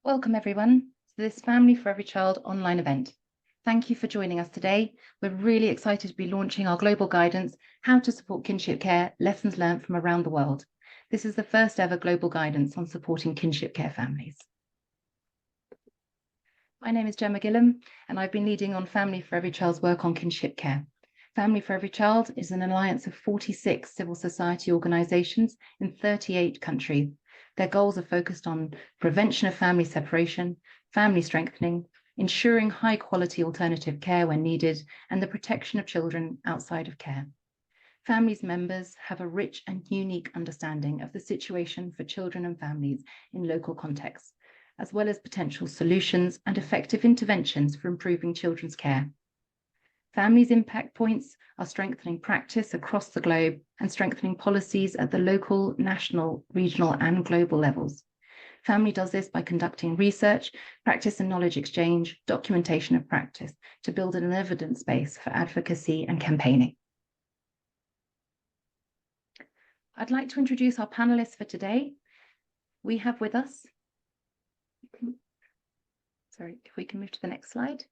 Welcome everyone to this Family for Every Child online event. Thank you for joining us today. We're really excited to be launching our global guidance, How to Support Kinship Care, Lessons Learned from Around the World. This is the first ever global guidance on supporting kinship care families. My name is Gemma Gillam, and I've been leading on Family for Every Child's work on kinship care. Family for Every Child is an alliance of 46 civil society organisations in 38 countries. Their goals are focused on prevention of family separation, family strengthening, ensuring high quality alternative care when needed, and the protection of children outside of care. Families members have a rich and unique understanding of the situation for children and families in local contexts, as well as potential solutions and effective interventions for improving children's care. Families' impact points are strengthening practice across the globe and strengthening policies at the local, national, regional, and global levels. Family does this by conducting research, practice and knowledge exchange, documentation of practice to build an evidence base for advocacy and campaigning. I'd like to introduce our panelists for today. We have with us, if we can move to the next slide.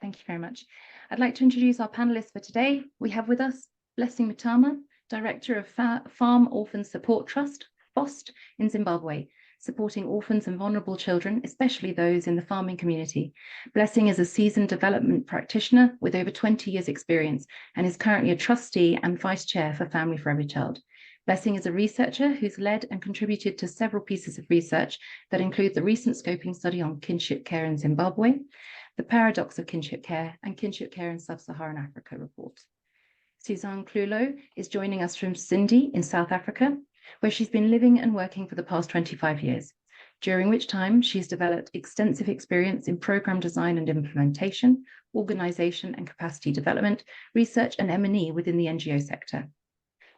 Thank you very much. I'd like to introduce our panelists for today. We have with us Blessing Mutama, Director of Farm Orphan Support Trust, FOST, in Zimbabwe, supporting orphans and vulnerable children, especially those in the farming community. Blessing is a seasoned development practitioner with over 20 years experience and is currently a trustee and vice chair for Family for Every Child. Blessing is a researcher who's led and contributed to several pieces of research that include the recent scoping study on kinship care in Zimbabwe, the paradox of kinship care, and kinship care in sub-Saharan Africa report. Suzanne Clulo is joining us from Sindhi in South Africa, where she's been living and working for the past 25 years, during which time she's developed extensive experience in program design and implementation, organization and capacity development, research and M&E within the NGO sector.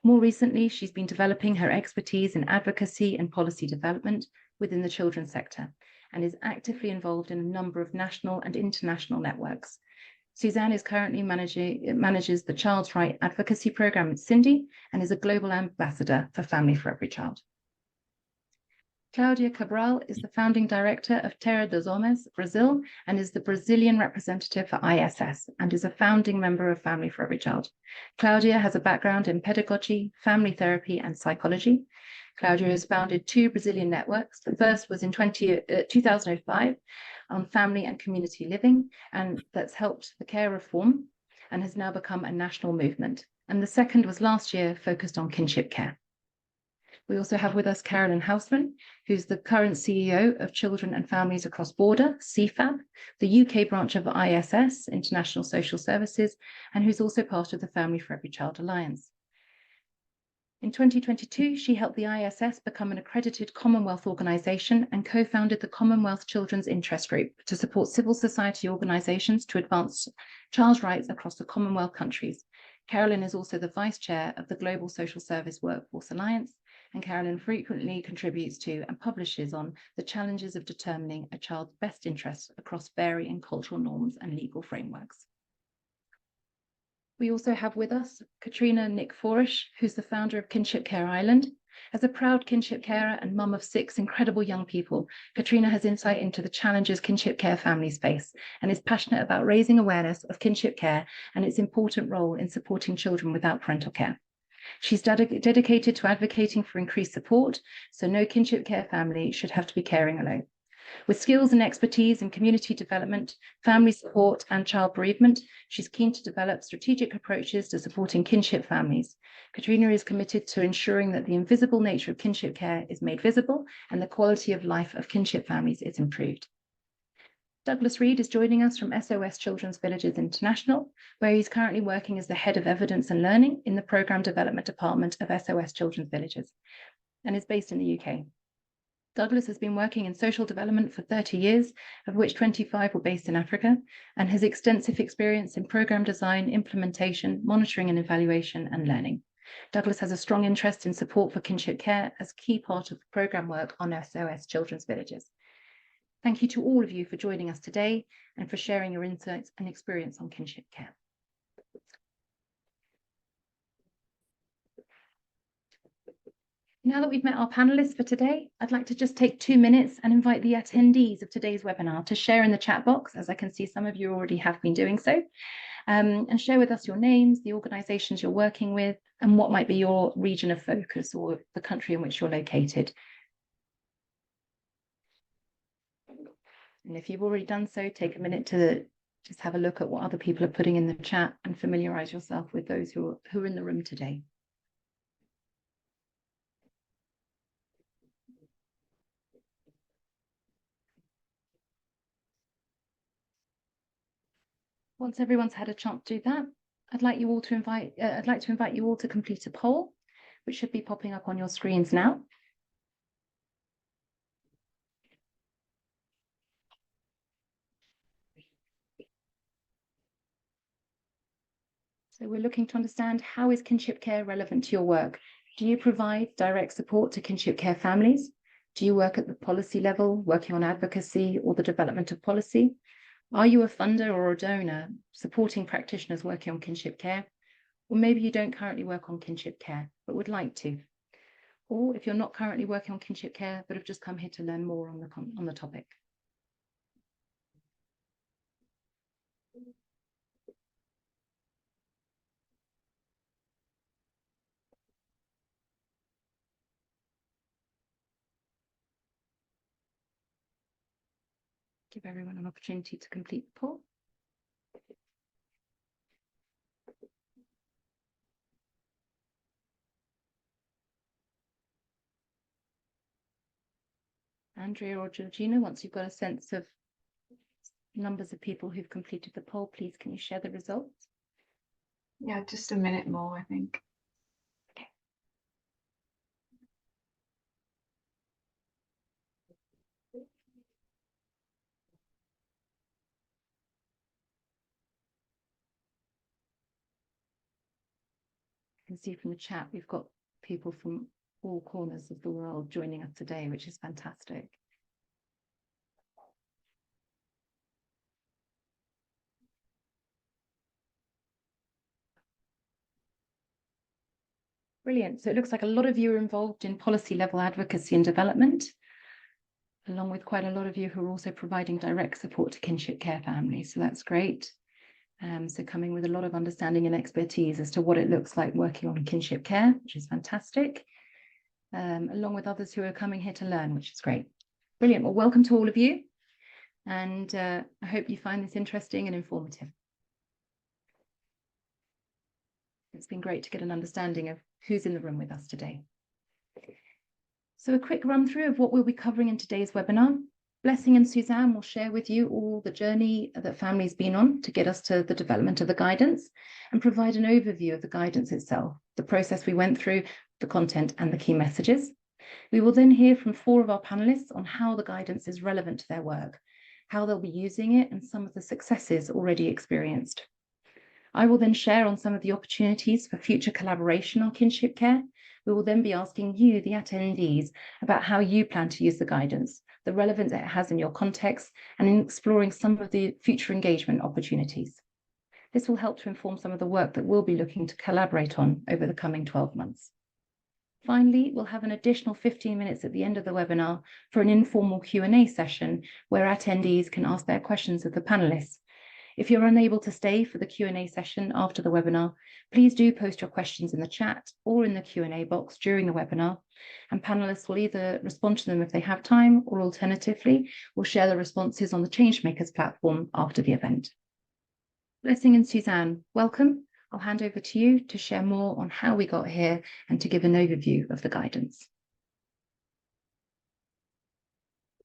More recently, she's been developing her expertise in advocacy and policy development within the children's sector, and is actively involved in a number of national and international networks. Suzanne is currently manages the Child's Right Advocacy Programme at Sindhi and is a global ambassador for Family for Every Child. Claudia Cabral is the founding director of Terra dos Homens, Brazil, and is the Brazilian representative for ISS and is a founding member of Family for Every Child. Claudia has a background in pedagogy, family therapy, and psychology. Claudia has founded 2 Brazilian networks. The first was in 2005 on family and community living, and that's helped the care reform and has now become a national movement. And the second was last year focused on kinship care. We also have with us Carolyn Houseman, who's the current CEO of Children and Families Across Border, CFAB, the UK branch of ISS, International Social Services, and who's also part of the Family for Every Child Alliance. In 2022, she helped the ISS become an accredited Commonwealth organisation and co-founded the Commonwealth Children's Interest Group to support civil society organisations to advance child's rights across the Commonwealth countries. Carolyn is also the vice chair of the Global Social Service Workforce Alliance, and Carolyn frequently contributes to and publishes on the challenges of determining a child's best interests across varying cultural norms and legal frameworks. We also have with us Katrina Nick Forish, who's the founder of Kinship Care Ireland. As a proud kinship carer and mum of 6 incredible young people, Katrina has insight into the challenges kinship care families face and is passionate about raising awareness of kinship care and its important role in supporting children without parental care. She's dedicated to advocating for increased support, so no kinship care family should have to be caring alone. With skills and expertise in community development, family support, and child bereavement, she's keen to develop strategic approaches to supporting kinship families. Katrina is committed to ensuring that the invisible nature of kinship care is made visible and the quality of life of kinship families is improved. Douglas Reid is joining us from SOS Children's Villages International, where he's currently working as the Head of Evidence and Learning in the Programme Development Department of SOS Children's Villages, and is based in the UK. Douglas has been working in social development for 30 years, of which 25 were based in Africa, and has extensive experience in programme design, implementation, monitoring and evaluation, and learning. Douglas has a strong interest in support for kinship care as key part of the programme work on SOS Children's Villages. Thank you to all of you for joining us today and for sharing your insights and experience on kinship care. Now that we've met our panelists for today, I'd like to just take 2 minutes and invite the attendees of today's webinar to share in the chat box, as I can see some of you already have been doing so, and share with us your names, the organisations you're working with, and what might be your region of focus or the country in which you're located. And if you've already done so, take a minute to just have a look at what other people are putting in the chat and familiarise yourself with those who are in the room today. Once everyone's had a chance to do that, I'd like to invite you all to complete a poll, which should be popping up on your screens now. So we're looking to understand, how is kinship care relevant to your work? Do you provide direct support to kinship care families? Do you work at the policy level, working on advocacy or the development of policy? Are you a funder or a donor supporting practitioners working on kinship care? Or maybe you don't currently work on kinship care, but would like to. Or if you're not currently working on kinship care, but have just come here to learn more on the topic. Give everyone an opportunity to complete the poll. Andrea or Georgina, once you've got a sense of numbers of people who've completed the poll, please can you share the results? Yeah, just a minute more, I think. Okay. You can see from the chat, we've got people from all corners of the world joining us today, which is fantastic. Brilliant. So it looks like a lot of you are involved in policy level advocacy and development, along with quite a lot of you who are also providing direct support to kinship care families. So that's great. So coming with a lot of understanding and expertise as to what it looks like working on kinship care, which is fantastic, along with others who are coming here to learn, which is great. Brilliant. Well, welcome to all of you. And I hope you find this interesting and informative. It's been great to get an understanding of who's in the room with us today. So a quick run through of what we'll be covering in today's webinar. Blessing and Suzanne will share with you all the journey that family's been on to get us to the development of the guidance and provide an overview of the guidance itself, the process we went through, the content and the key messages. We will then hear from 4 of our panelists on how the guidance is relevant to their work, how they'll be using it and some of the successes already experienced. I will then share on some of the opportunities for future collaboration on kinship care. We will then be asking you, the attendees, about how you plan to use the guidance, the relevance it has in your context, and in exploring some of the future engagement opportunities. This will help to inform some of the work that we'll be looking to collaborate on over the coming 12 months. Finally, we'll have an additional 15 minutes at the end of the webinar for an informal Q&A session where attendees can ask their questions of the panelists. If you're unable to stay for the Q&A session after the webinar, please do post your questions in the chat or in the Q&A box during the webinar, and panelists will either respond to them if they have time, or alternatively, will share the responses on the Changemakers platform after the event. Blessing and Suzanne, welcome. I'll hand over to you to share more on how we got here and to give an overview of the guidance.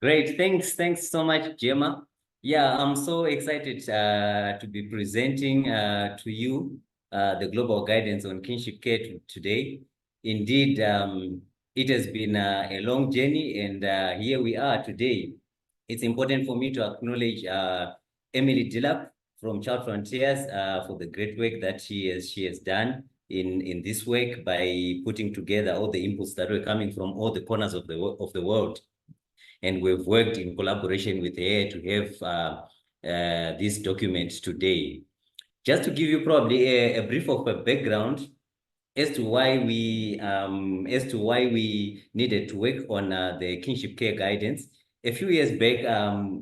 Great, thanks so much, Gemma. Yeah, I'm so excited to be presenting to you the global guidance on kinship care today. Indeed, it has been a long journey, and here we are today. It's important for me to acknowledge Emily Dillap from Child Frontiers for the great work that she has done in this work by putting together all the inputs that were coming from all the corners of the world. And we've worked in collaboration with her to have this document today. Just to give you probably a brief of a background, as to why we needed to work on the kinship care guidance. A few years back,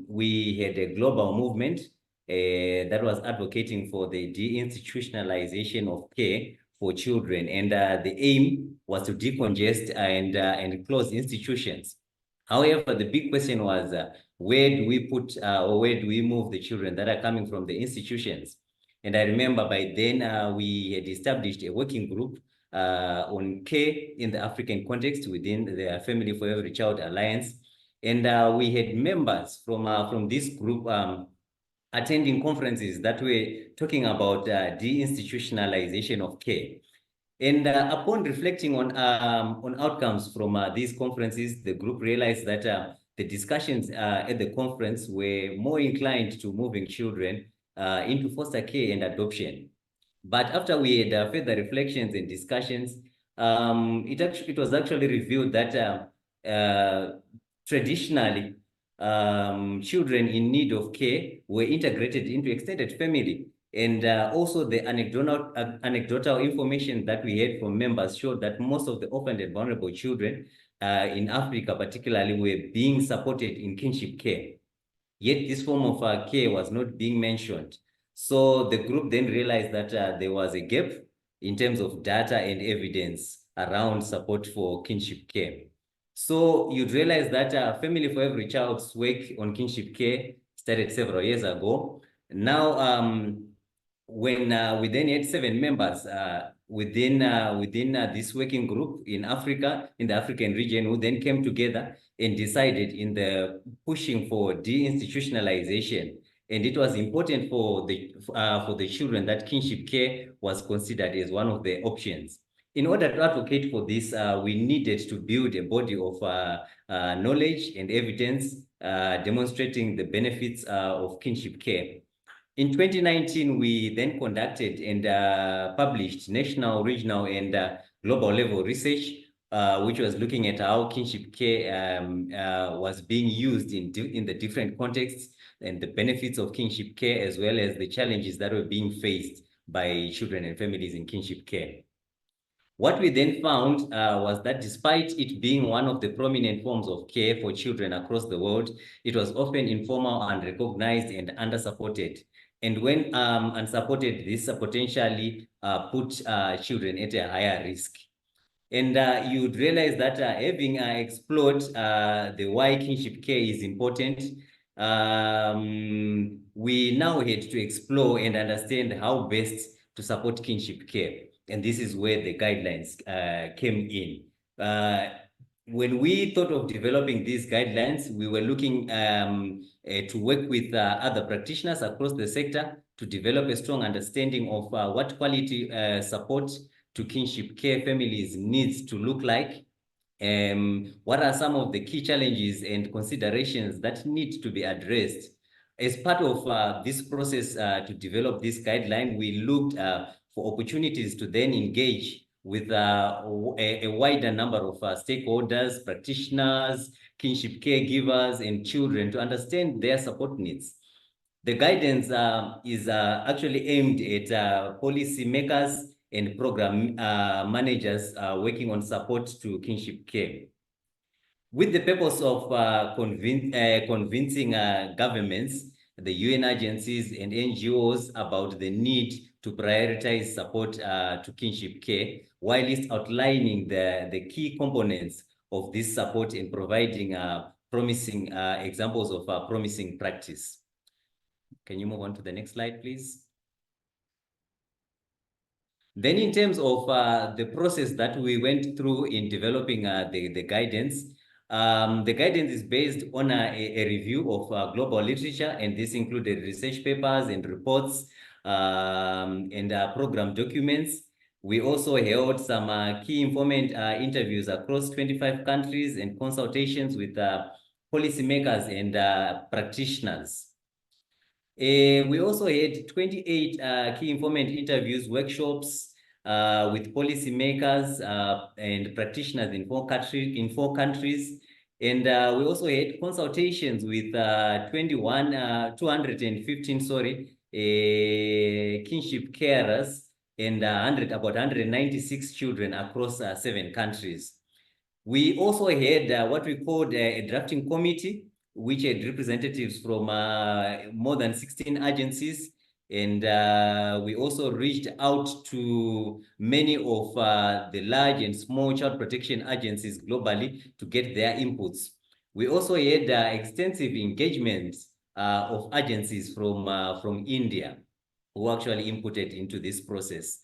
we had a global movement that was advocating for the deinstitutionalization of care for children, and the aim was to decongest and close institutions. However, the big question was, where do we put or where do we move the children that are coming from the institutions? And I remember by then we had established a working group on care in the African context within the Family for Every Child Alliance. And we had members from this group attending conferences that were talking about deinstitutionalization of care. And upon reflecting on outcomes from these conferences, the group realized that the discussions at the conference were more inclined to moving children into foster care and adoption. But after we had further reflections and discussions, it was actually revealed that traditionally, children in need of care were integrated into extended family. And also the anecdotal information that we had from members showed that most of the orphaned and vulnerable children in Africa particularly were being supported in kinship care. Yet this form of care was not being mentioned. So the group then realized that there was a gap in terms of data and evidence around support for kinship care. So you'd realize that Family for Every Child's work on kinship care started several years ago. Now, when we then had 7 members within this working group in Africa, in the African region, who then came together and decided in the pushing for deinstitutionalization. And it was important for the children that kinship care was considered as one of the options. In order to advocate for this, we needed to build a body of knowledge and evidence demonstrating the benefits of kinship care. In 2019, we then conducted and published national, regional, and global level research, which was looking at how kinship care was being used in the different contexts and the benefits of kinship care, as well as the challenges that were being faced by children and families in kinship care. What we then found was that despite it being one of the prominent forms of care for children across the world, it was often informal, unrecognized, and under-supported. And when unsupported, this potentially put children at a higher risk. And you'd realize that having explored the why kinship care is important, we now had to explore and understand how best to support kinship care. And this is where the guidelines came in. When we thought of developing these guidelines, we were looking to work with other practitioners across the sector to develop a strong understanding of what quality support to kinship care families needs to look like. What are some of the key challenges and considerations that need to be addressed? As part of this process to develop this guideline, we looked for opportunities to then engage with a wider number of stakeholders, practitioners, kinship caregivers, and children to understand their support needs. The guidance is actually aimed at policy makers and program managers working on support to kinship care, with the purpose of convincing governments, the UN agencies, and NGOs about the need to prioritize support to kinship care, while outlining the key components of this support and providing promising examples of promising practice. Can you move on to the next slide, please? Then in terms of the process that we went through in developing the guidance, the guidance is based on a review of global literature, and this included research papers and reports and program documents. We also held some key informant interviews across 25 countries and consultations with policymakers and practitioners. We also had 28 key informant interviews, workshops with policymakers and practitioners in 4 countries. And we also had consultations with 215 kinship carers and about 196 children across 7 countries. We also had what we called a drafting committee, which had representatives from more than 16 agencies. And we also reached out to many of the large and small child protection agencies globally to get their inputs. We also had extensive engagement of agencies from India who actually inputted into this process.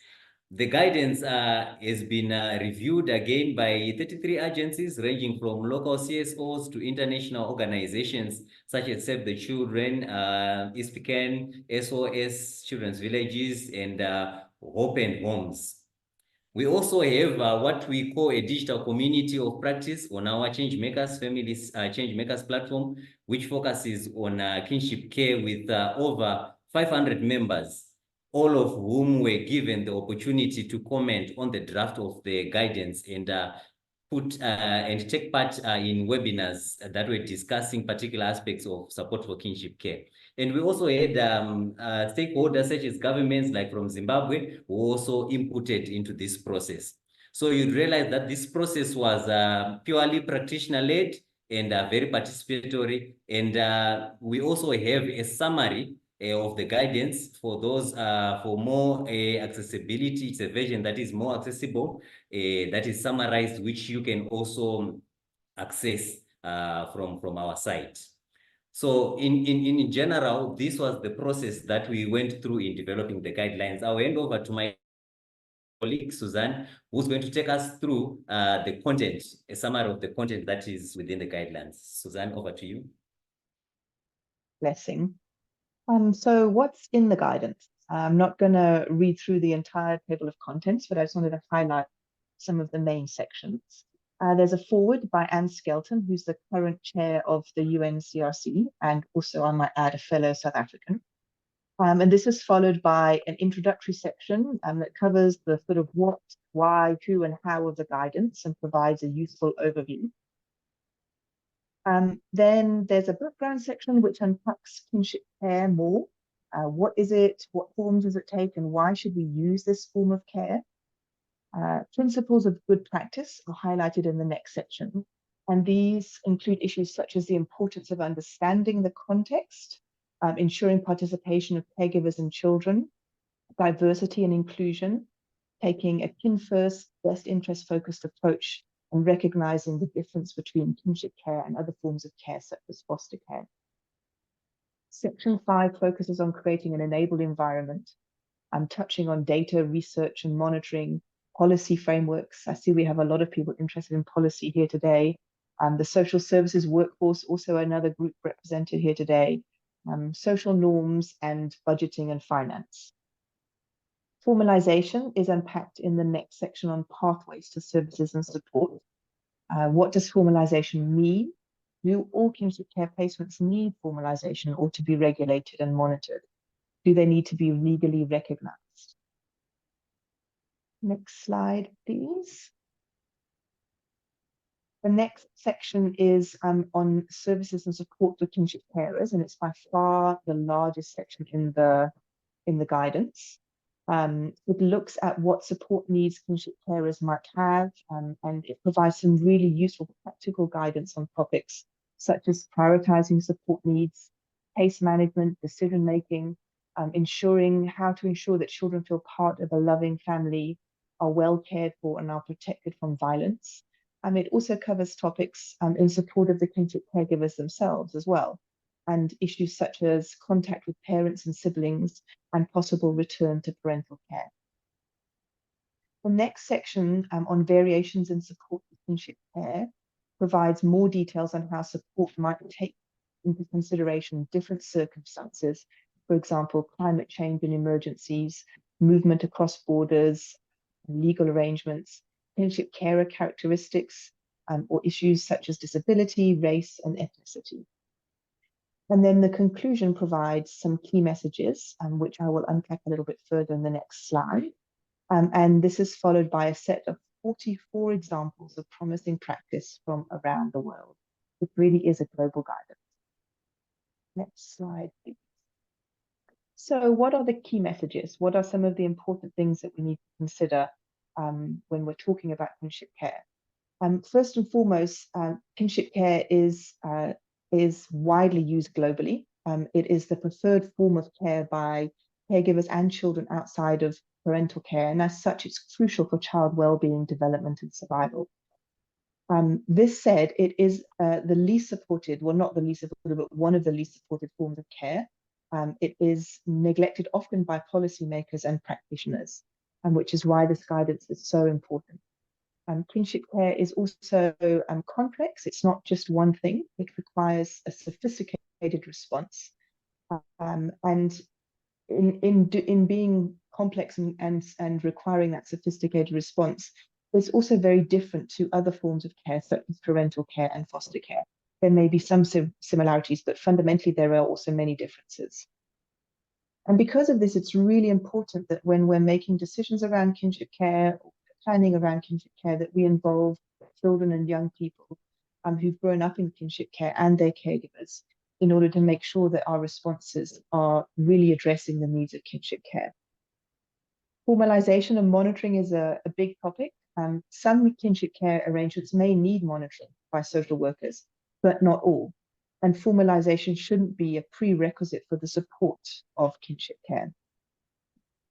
The guidance has been reviewed again by 33 agencies ranging from local CSOs to international organizations such as Save the Children, ISPCAN, SOS, Children's Villages, and Hope and Homes. We also have what we call a digital community of practice on our Changemakers Families Changemakers platform, which focuses on kinship care with over 500 members, all of whom were given the opportunity to comment on the draft of the guidance and take part in webinars that were discussing particular aspects of support for kinship care. And we also had stakeholders such as governments like from Zimbabwe who also inputted into this process. So you realize that this process was purely practitioner-led and very participatory. And we also have a summary of the guidance for those for more accessibility. It's a version that is more accessible, that is summarized, which you can also access from our site. So in general, this was the process that we went through in developing the guidelines. I'll hand over to my colleague, Suzanne, who's going to take us through the content, a summary of the content that is within the guidelines. Suzanne, over to you. Blessing. So what's in the guidance? I'm not going to read through the entire table of contents, but I just wanted to highlight some of the main sections. There's a foreword by Anne Skelton, who's the current chair of the UNCRC, and also, I might add, a fellow South African. And this is followed by an introductory section that covers the sort of what, why, who, and how of the guidance and provides a useful overview. Then there's a background section which unpacks kinship care more. What is it? What forms does it take? And why should we use this form of care? Principles of good practice are highlighted in the next section. And these include issues such as the importance of understanding the context, ensuring participation of caregivers and children, diversity and inclusion, taking a kin-first, best interest-focused approach, and recognizing the difference between kinship care and other forms of care, such as foster care. Section 5 focuses on creating an enabled environment. I'm touching on data, research, and monitoring, policy frameworks. I see we have a lot of people interested in policy here today. The social services workforce, also another group represented here today. Social norms and budgeting and finance. Formalization is unpacked in the next section on pathways to services and support. What does formalization mean? Do all kinship care placements need formalization or to be regulated and monitored? Do they need to be legally recognized? Next slide, please. The next section is on services and support for kinship carers, and it's by far the largest section in the guidance. It looks at what support needs kinship carers might have, and it provides some really useful practical guidance on topics such as prioritizing support needs, case management, decision-making, ensuring how to ensure that children feel part of a loving family, are well cared for, and are protected from violence. It also covers topics in support of the kinship caregivers themselves as well, and issues such as contact with parents and siblings and possible return to parental care. The next section on variations in support for kinship care provides more details on how support might take into consideration different circumstances, for example, climate change and emergencies, movement across borders, legal arrangements, kinship carer characteristics, or issues such as disability, race, and ethnicity. And then the conclusion provides some key messages, which I will unpack a little bit further in the next slide. And this is followed by a set of 44 examples of promising practice from around the world. It really is a global guidance. Next slide, please. So what are the key messages? What are some of the important things that we need to consider when we're talking about kinship care? First and foremost, kinship care is widely used globally. It is the preferred form of care by caregivers and children outside of parental care, and as such, it's crucial for child well-being, development, and survival. This said, it is the least supported, well, not the least supported, but one of the least supported forms of care. It is neglected often by policymakers and practitioners, which is why this guidance is so important. Kinship care is also complex. It's not just one thing. It requires a sophisticated response. And in being complex and requiring that sophisticated response, it's also very different to other forms of care, such as parental care and foster care. There may be some similarities, but fundamentally there are also many differences. And because of this, it's really important that when we're making decisions around kinship care, planning around kinship care, that we involve children and young people who've grown up in kinship care and their caregivers in order to make sure that our responses are really addressing the needs of kinship care. Formalization and monitoring is a big topic. Some kinship care arrangements may need monitoring by social workers, but not all. And formalization shouldn't be a prerequisite for the support of kinship care.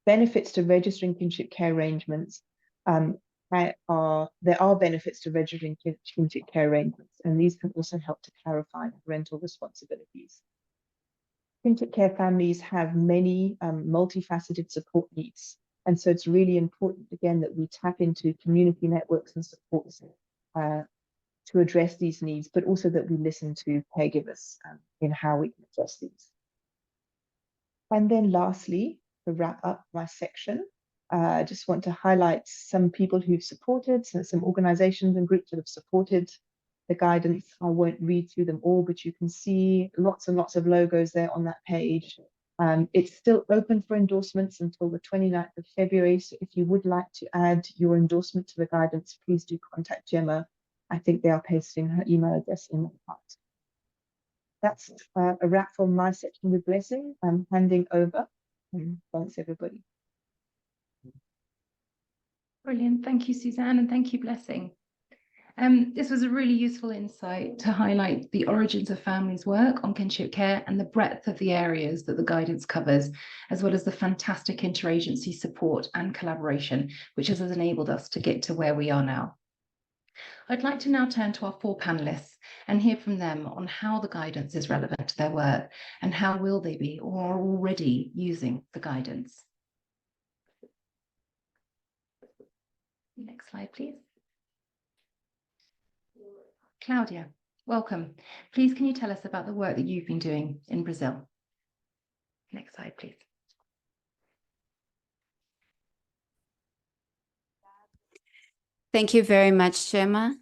Benefits to registering kinship care arrangements. There are benefits to registering kinship care arrangements, and these can also help to clarify parental responsibilities. Kinship care families have many multifaceted support needs, and so it's really important, again, that we tap into community networks and supports to address these needs, but also that we listen to caregivers in how we can address these. And then lastly, to wrap up my section, I just want to highlight some people who've supported, so some organizations and groups that have supported the guidance. I won't read through them all, but you can see lots and lots of logos there on that page. It's still open for endorsements until the 29th of February. So if you would like to add your endorsement to the guidance, please do contact Gemma. I think they are pasting her email address in the part. That's a wrap for my section with Blessing. I'm handing over. Thanks, everybody. Brilliant. Thank you, Suzanne, and thank you, Blessing. This was a really useful insight to highlight the origins of families' work on kinship care and the breadth of the areas that the guidance covers, as well as the fantastic interagency support and collaboration, which has enabled us to get to where we are now. I'd like to now turn to our four panelists and hear from them on how the guidance is relevant to their work and how will they be or are already using the guidance. Next slide, please. Claudia, welcome. Please, can you tell us about the work that you've been doing in Brazil? Next slide, please. Thank you very much, Gemma.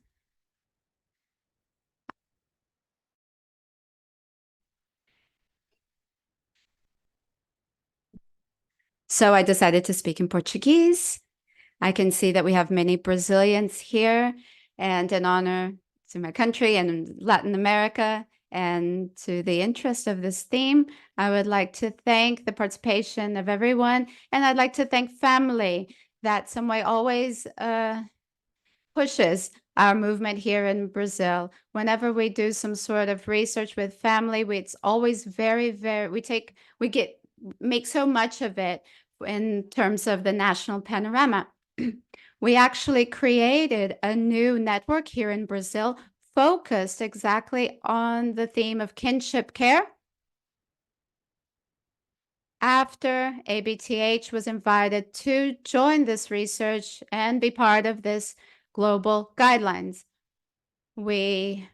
So I decided to speak in Portuguese. I can see that we have many Brazilians here, and in honor to my country and in Latin America and to the interest of this theme, I would like to thank the participation of everyone, and I'd like to thank family that some way always pushes our movement here in Brazil. Whenever we do some sort of research with family, it's always very, we make so much of it in terms of the national panorama. We actually created a new network here in Brazil focused exactly on the theme of kinship care. After ABTH was invited to join this research and be part of this global guidelines, we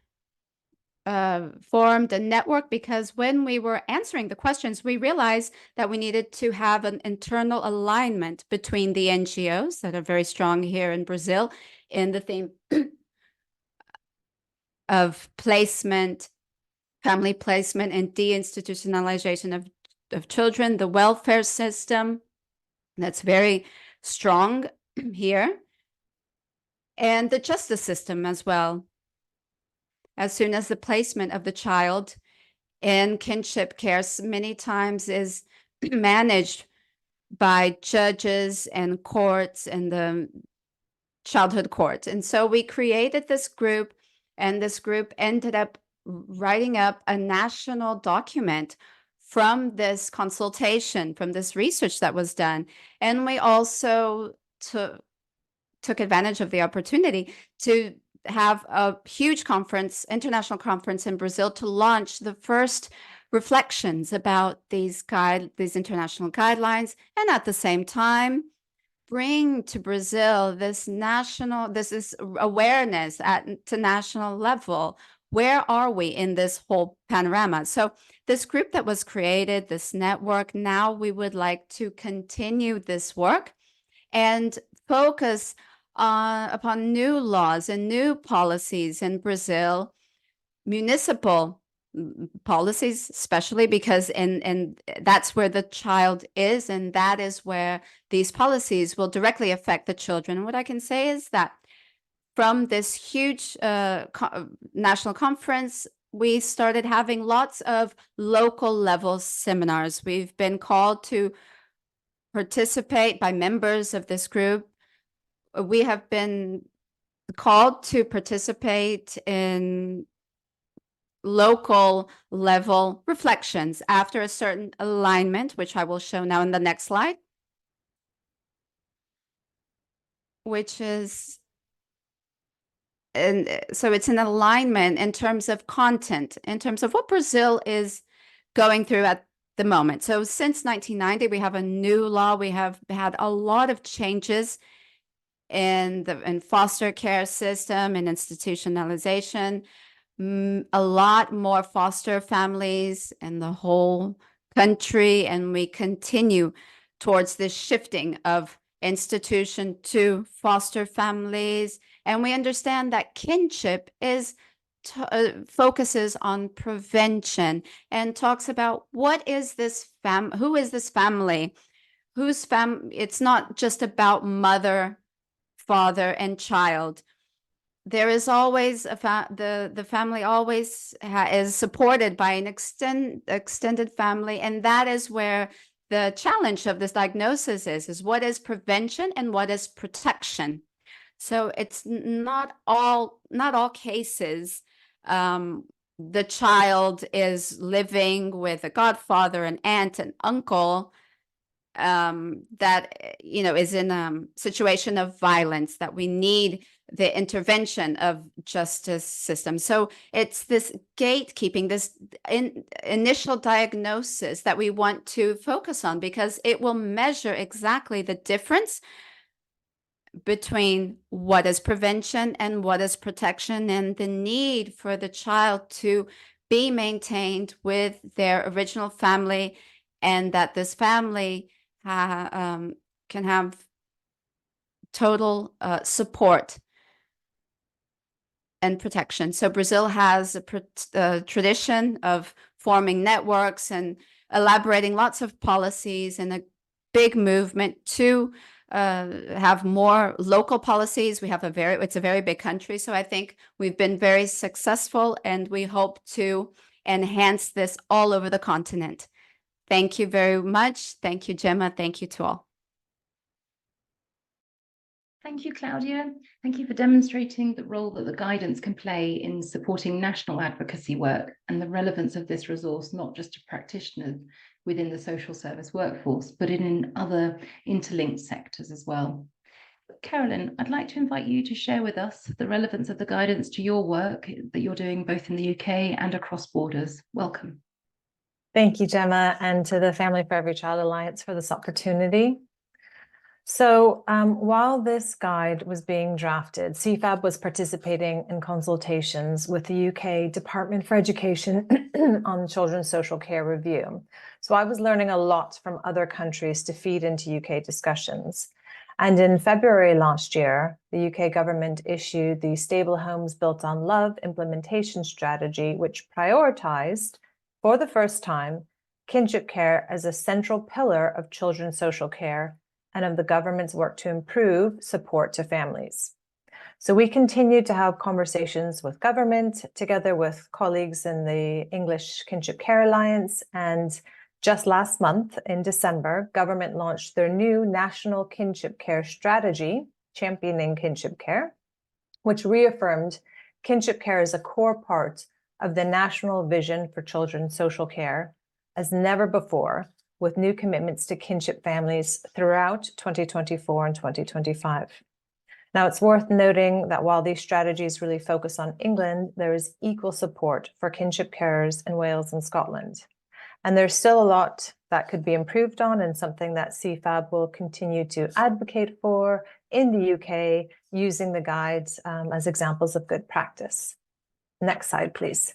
formed a network because when we were answering the questions, we realized that we needed to have an internal alignment between the NGOs that are very strong here in Brazil in the theme of placement, family placement, and deinstitutionalization of children, the welfare system that's very strong here, and the justice system as well. As soon as the placement of the child in kinship care many times is managed by judges and courts and the childhood court. And so we created this group, and this group ended up writing up a national document from this consultation, from this research that was done. And we also took advantage of the opportunity to have a huge conference, international conference in Brazil, to launch the first reflections about these international guidelines, and at the same time bring to Brazil this is awareness to national level. Where are we in this whole panorama? So this group that was created, this network, now we would like to continue this work and focus upon new laws and new policies in Brazil, municipal policies, especially because and that's where the child is, and that is where these policies will directly affect the children. What I can say is that from this huge national conference, we started having lots of local level seminars. We've been called to participate by members of this group. We have been called to participate in local level reflections after a certain alignment, which I will show now in the next slide, which is, and so it's an alignment in terms of content, in terms of what Brazil is going through at the moment. So since 1990, we have a new law. We have had a lot of changes in the foster care system and institutionalization. A lot more foster families in the whole country, and we continue towards this shifting of institution to foster families. And we understand that kinship is focuses on prevention and talks about what is this who is this family, whose it's not just about mother, father, and child. There is always the family always is supported by an extended family, and that is where the challenge of this diagnosis is what is prevention and what is protection. So it's not all cases the child is living with a godfather, an aunt, an uncle that is in a situation of violence, that we need the intervention of justice system. So it's this gatekeeping, this initial diagnosis that we want to focus on, because it will measure exactly the difference between what is prevention and what is protection, and the need for the child to be maintained with their original family, and that this family can have total support and protection. So Brazil has a tradition of forming networks and elaborating lots of policies, and a big movement to have more local policies. It's a very big country, so I think we've been very successful, and we hope to enhance this all over the continent. Thank you very much. Thank you, Gemma. Thank you to all. Thank you, Claudia. Thank you for demonstrating the role that the guidance can play in supporting national advocacy work, and the relevance of this resource, not just to practitioners within the social service workforce, but in other interlinked sectors as well. Carolyn, I'd like to invite you to share with us the relevance of the guidance to your work that you're doing both in the UK and across borders. Welcome. Thank you, Gemma, and to the Family for Every Child Alliance for this opportunity. So while this guide was being drafted, CFAB was participating in consultations with the UK Department for Education on Children's Social Care Review. So I was learning a lot from other countries to feed into UK discussions. And in February last year, the UK government issued the Stable Homes Built on Love implementation strategy, which prioritized, for the first time, kinship care as a central pillar of children's social care and of the government's work to improve support to families. So we continued to have conversations with government, together with colleagues in the English Kinship Care Alliance and Just last month, in December, government launched their new National Kinship Care Strategy, championing kinship care, which reaffirmed kinship care as a core part of the national vision for children's social care as never before, with new commitments to kinship families throughout 2024 and 2025. Now, it's worth noting that while these strategies really focus on England, there is equal support for kinship carers in Wales and Scotland. And there's still a lot that could be improved on, and something that CFAB will continue to advocate for in the UK, using the guides as examples of good practice. Next slide, please.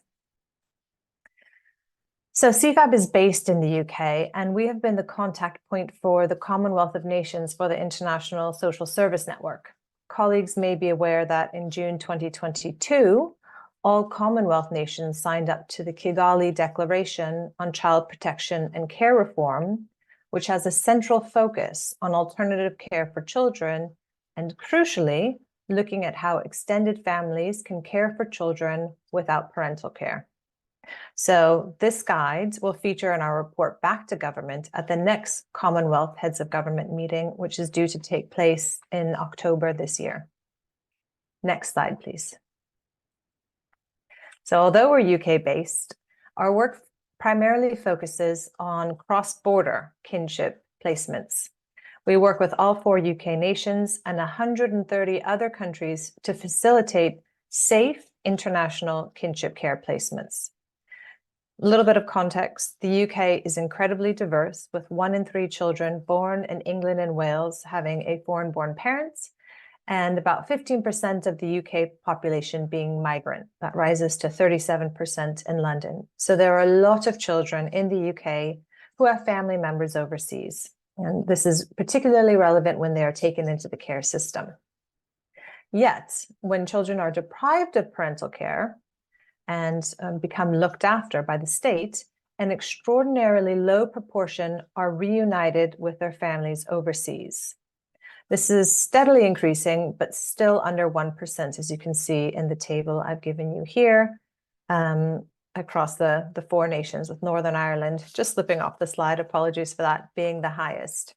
So CFAB is based in the UK, and we have been the contact point for the Commonwealth of Nations for the International Social Service Network. Colleagues may be aware that in June 2022, all Commonwealth nations signed up to the Kigali Declaration on Child Protection and Care Reform, which has a central focus on alternative care for children and, crucially, looking at how extended families can care for children without parental care. So this guide will feature in our report back to government at the next Commonwealth Heads of Government meeting, which is due to take place in October this year. Next slide, please. So although we're UK-based, our work primarily focuses on cross-border kinship placements. We work with all 4 UK nations and 130 other countries to facilitate safe international kinship care placements. A little bit of context, the UK is incredibly diverse, with 1 in 3 children born in England and Wales having a foreign-born parent, and about 15% of the UK population being migrant. That rises to 37% in London. So there are a lot of children in the UK who have family members overseas. And this is particularly relevant when they are taken into the care system. Yet, when children are deprived of parental care and become looked after by the state, an extraordinarily low proportion are reunited with their families overseas. This is steadily increasing, but still under 1%, as you can see in the table I've given you here, across the 4 nations, with Northern Ireland just slipping off the slide, apologies for that, being the highest.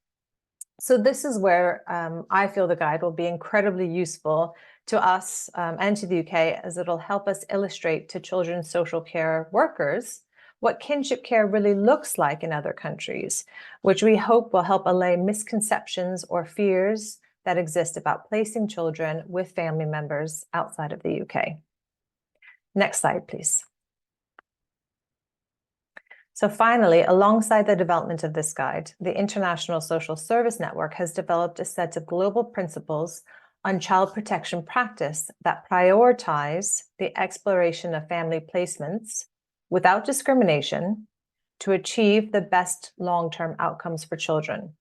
So this is where I feel the guide will be incredibly useful to us and to the UK, as it'll help us illustrate to children's social care workers what kinship care really looks like in other countries, which we hope will help allay misconceptions or fears that exist about placing children with family members outside of the UK. Next slide, please. So finally, alongside the development of this guide, the International Social Service Network has developed a set of global principles on child protection practice that prioritize the exploration of family placements without discrimination to achieve the best long-term outcomes for children.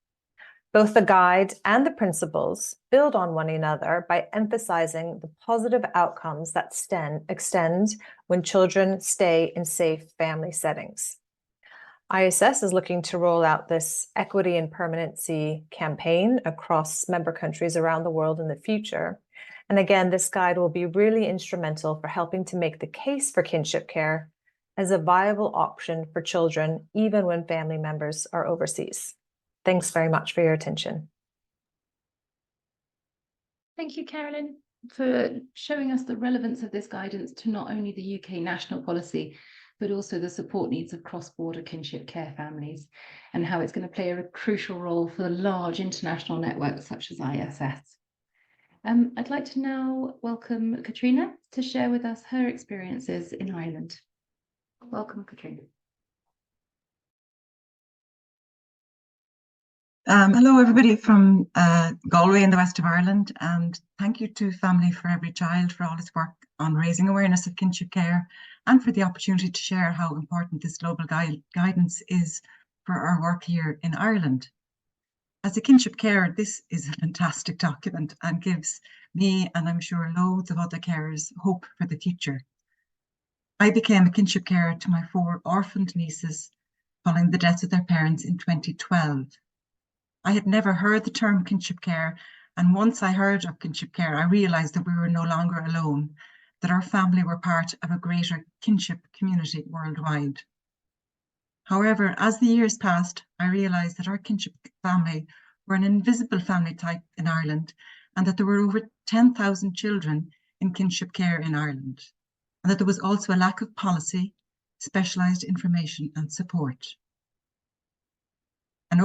Both the guide and the principles build on one another by emphasizing the positive outcomes that extend when children stay in safe family settings. ISS is looking to roll out this equity and permanency campaign across member countries around the world in the future. And again, this guide will be really instrumental for helping to make the case for kinship care as a viable option for children, even when family members are overseas. Thanks very much for your attention. Thank you, Carolyn, for showing us the relevance of this guidance to not only the UK national policy, but also the support needs of cross-border kinship care families, and how it's going to play a crucial role for the large international networks such as ISS. I'd like to now welcome Katrina to share with us her experiences in Ireland. Welcome, Katrina. Hello, everybody from Galway in the west of Ireland, and thank you to Family for Every Child for all its work on raising awareness of kinship care and for the opportunity to share how important this global guidance is for our work here in Ireland. As a kinship carer, this is a fantastic document and gives me, and I'm sure loads of other carers, hope for the future. I became a kinship carer to my 4 orphaned nieces following the deaths of their parents in 2012. I had never heard the term kinship care, and once I heard of kinship care, I realised that we were no longer alone, that our family were part of a greater kinship community worldwide. However, as the years passed, I realised that our kinship family were an invisible family type in Ireland, and that there were over 10,000 children in kinship care in Ireland, and that there was also a lack of policy, specialised information and support. And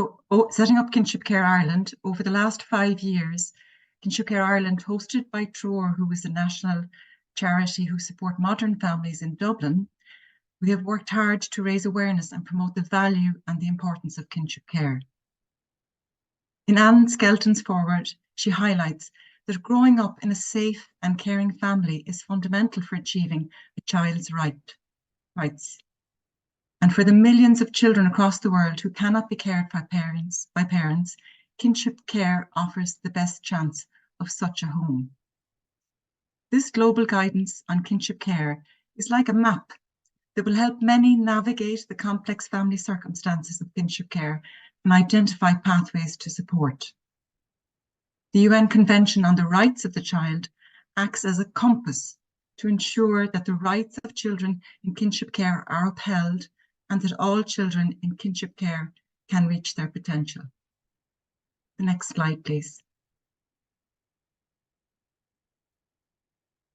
setting up Kinship Care Ireland, over the last 5 years, Kinship Care Ireland, hosted by Tror, who is a national charity who support modern families in Dublin, we have worked hard to raise awareness and promote the value and the importance of kinship care. In Anne Skelton's foreword, she highlights that growing up in a safe and caring family is fundamental for achieving a child's rights. And for the millions of children across the world who cannot be cared by parents, kinship care offers the best chance of such a home. This global guidance on kinship care is like a map that will help many navigate the complex family circumstances of kinship care and identify pathways to support. The UN Convention on the Rights of the Child acts as a compass to ensure that the rights of children in kinship care are upheld and that all children in kinship care can reach their potential. The next slide, please.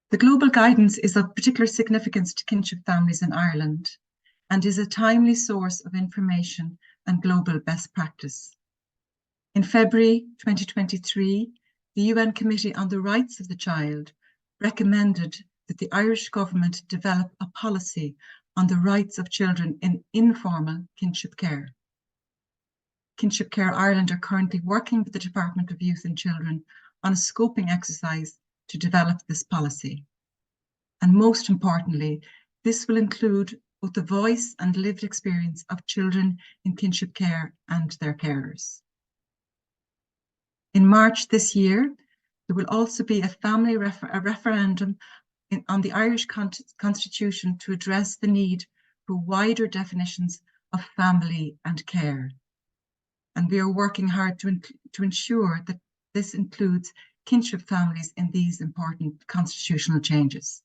The global guidance is of particular significance to kinship families in Ireland and is a timely source of information and global best practice. In February 2023, the UN Committee on the Rights of the Child recommended that the Irish government develop a policy on the rights of children in informal kinship care. Kinship Care Ireland are currently working with the Department of Youth and Children on a scoping exercise to develop this policy. And most importantly, this will include both the voice and lived experience of children in kinship care and their carers. In March this year, there will also be a referendum on the Irish Constitution to address the need for wider definitions of family and care. And we are working hard to ensure that this includes kinship families in these important constitutional changes.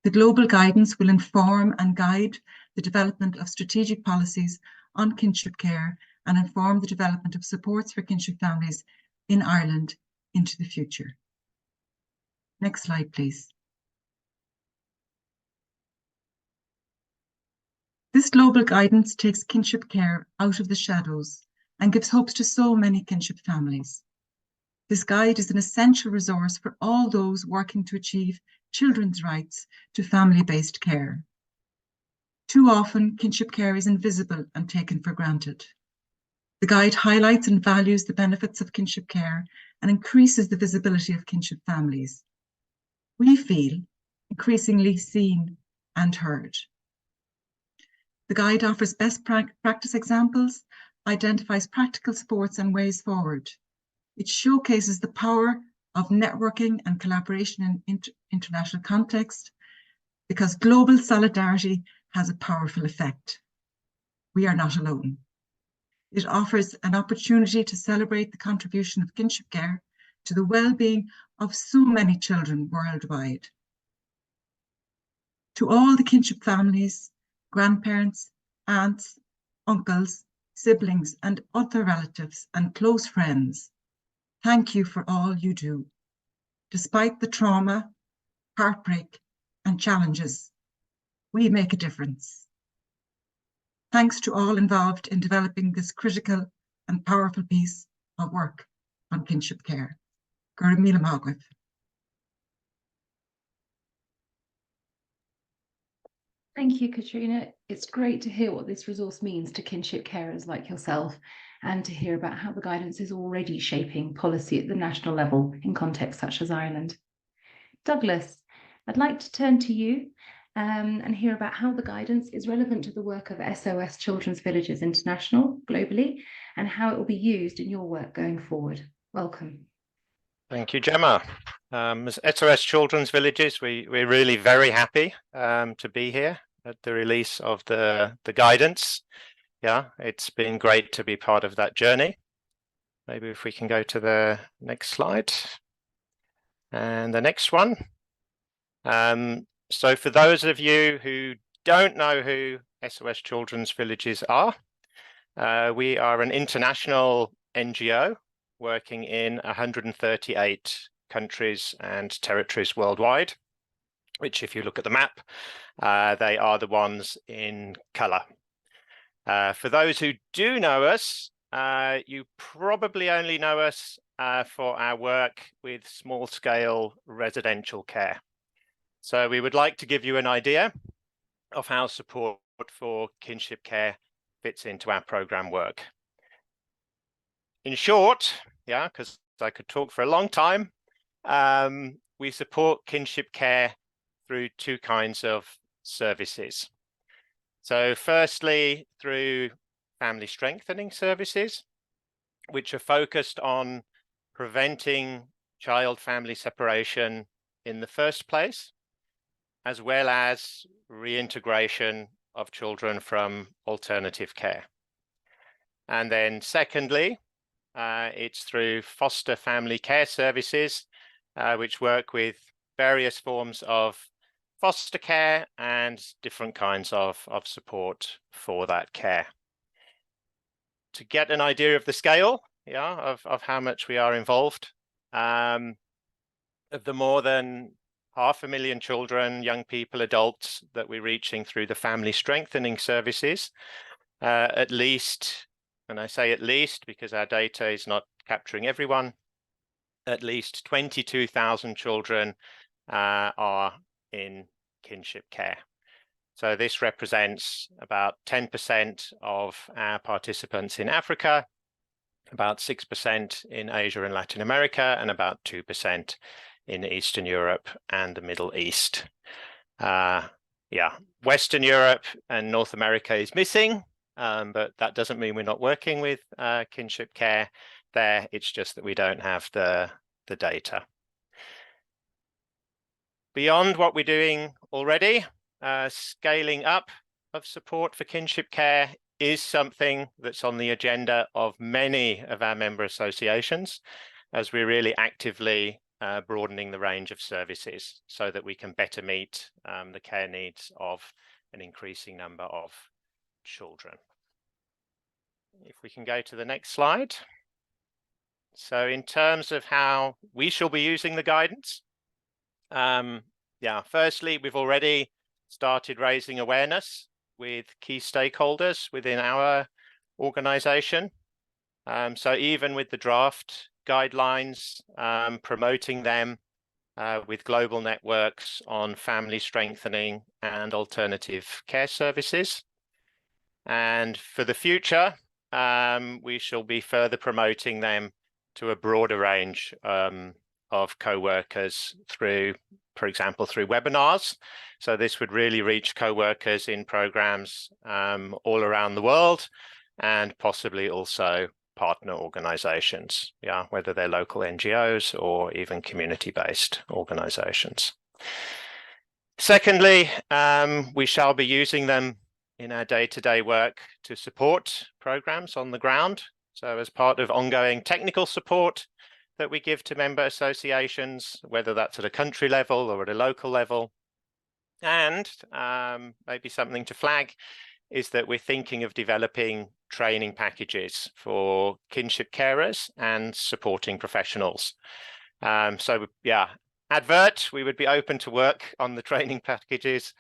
The global guidance will inform and guide the development of strategic policies on kinship care and inform the development of supports for kinship families in Ireland into the future. Next slide, please. This global guidance takes kinship care out of the shadows and gives hopes to so many kinship families. This guide is an essential resource for all those working to achieve children's rights to family-based care. Too often, kinship care is invisible and taken for granted. The guide highlights and values the benefits of kinship care and increases the visibility of kinship families. We feel increasingly seen and heard. The guide offers best practice examples, identifies practical supports and ways forward. It showcases the power of networking and collaboration in international context, because global solidarity has a powerful effect. We are not alone. It offers an opportunity to celebrate the contribution of kinship care to the well-being of so many children worldwide. To all the kinship families, grandparents, aunts, uncles, siblings, and other relatives and close friends, thank you for all you do. Despite the trauma, heartbreak, and challenges, we make a difference. Thanks to all involved in developing this critical and powerful piece of work on kinship care. Gura míle mágah. Thank you, Katrina. It's great to hear what this resource means to kinship carers like yourself, and to hear about how the guidance is already shaping policy at the national level in contexts such as Ireland. Douglas, I'd like to turn to you and hear about how the guidance is relevant to the work of SOS Children's Villages International globally, and how it will be used in your work going forward. Welcome. Thank you, Gemma. As SOS Children's Villages, we're really very happy to be here at the release of the guidance. Yeah, it's been great to be part of that journey. Maybe if we can go to the next slide. And the next one. So for those of you who don't know who SOS Children's Villages are, we are an international NGO working in 138 countries and territories worldwide, which if you look at the map, they are the ones in colour. For those who do know us, you probably only know us for our work with small-scale residential care. So we would like to give you an idea of how support for kinship care fits into our programme work. In short, yeah, because I could talk for a long time, we support kinship care through two kinds of services. So firstly, through family strengthening services, which are focused on preventing child-family separation in the first place, as well as reintegration of children from alternative care. And then secondly, it's through foster family care services, which work with various forms of foster care and different kinds of support for that care. To get an idea of the scale, yeah, of how much we are involved, of the more than 500,000 children, young people, adults that we're reaching through the family strengthening services, at least, and I say at least because our data is not capturing everyone, at least 22,000 children are in kinship care. So this represents about 10% of our participants in Africa, about 6% in Asia and Latin America, and about 2% in Eastern Europe and the Middle East. Yeah, Western Europe and North America is missing, but that doesn't mean we're not working with kinship care there. It's just that we don't have the data. Beyond what we're doing already, scaling up of support for kinship care is something that's on the agenda of many of our member associations, as we're really actively broadening the range of services so that we can better meet the care needs of an increasing number of children. If we can go to the next slide. So in terms of how we shall be using the guidance, yeah, firstly, we've already started raising awareness with key stakeholders within our organization. So even with the draft guidelines, promoting them with global networks on family strengthening and alternative care services. And for the future, we shall be further promoting them to a broader range of co-workers through, for example, through webinars. So this would really reach co-workers in programs all around the world, and possibly also partner organizations, yeah, whether they're local NGOs or even community-based organizations. Secondly, we shall be using them in our day-to-day work to support programs on the ground. So as part of ongoing technical support that we give to member associations, whether that's at a country level or at a local level. And maybe something to flag is that we're thinking of developing training packages for kinship carers and supporting professionals. So yeah, advert, we would be open to work on the training packages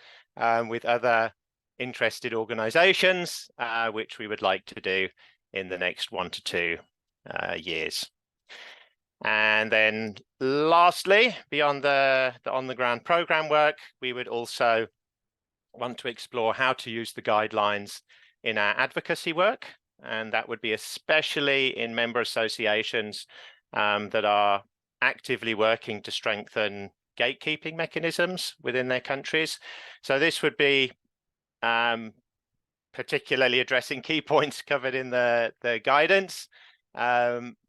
with other interested organizations, which we would like to do in the next 1 to 2 years. And then lastly, beyond the on-the-ground program work, we would also want to explore how to use the guidelines in our advocacy work. And that would be especially in member associations that are actively working to strengthen gatekeeping mechanisms within their countries. So this would be particularly addressing key points covered in the guidance,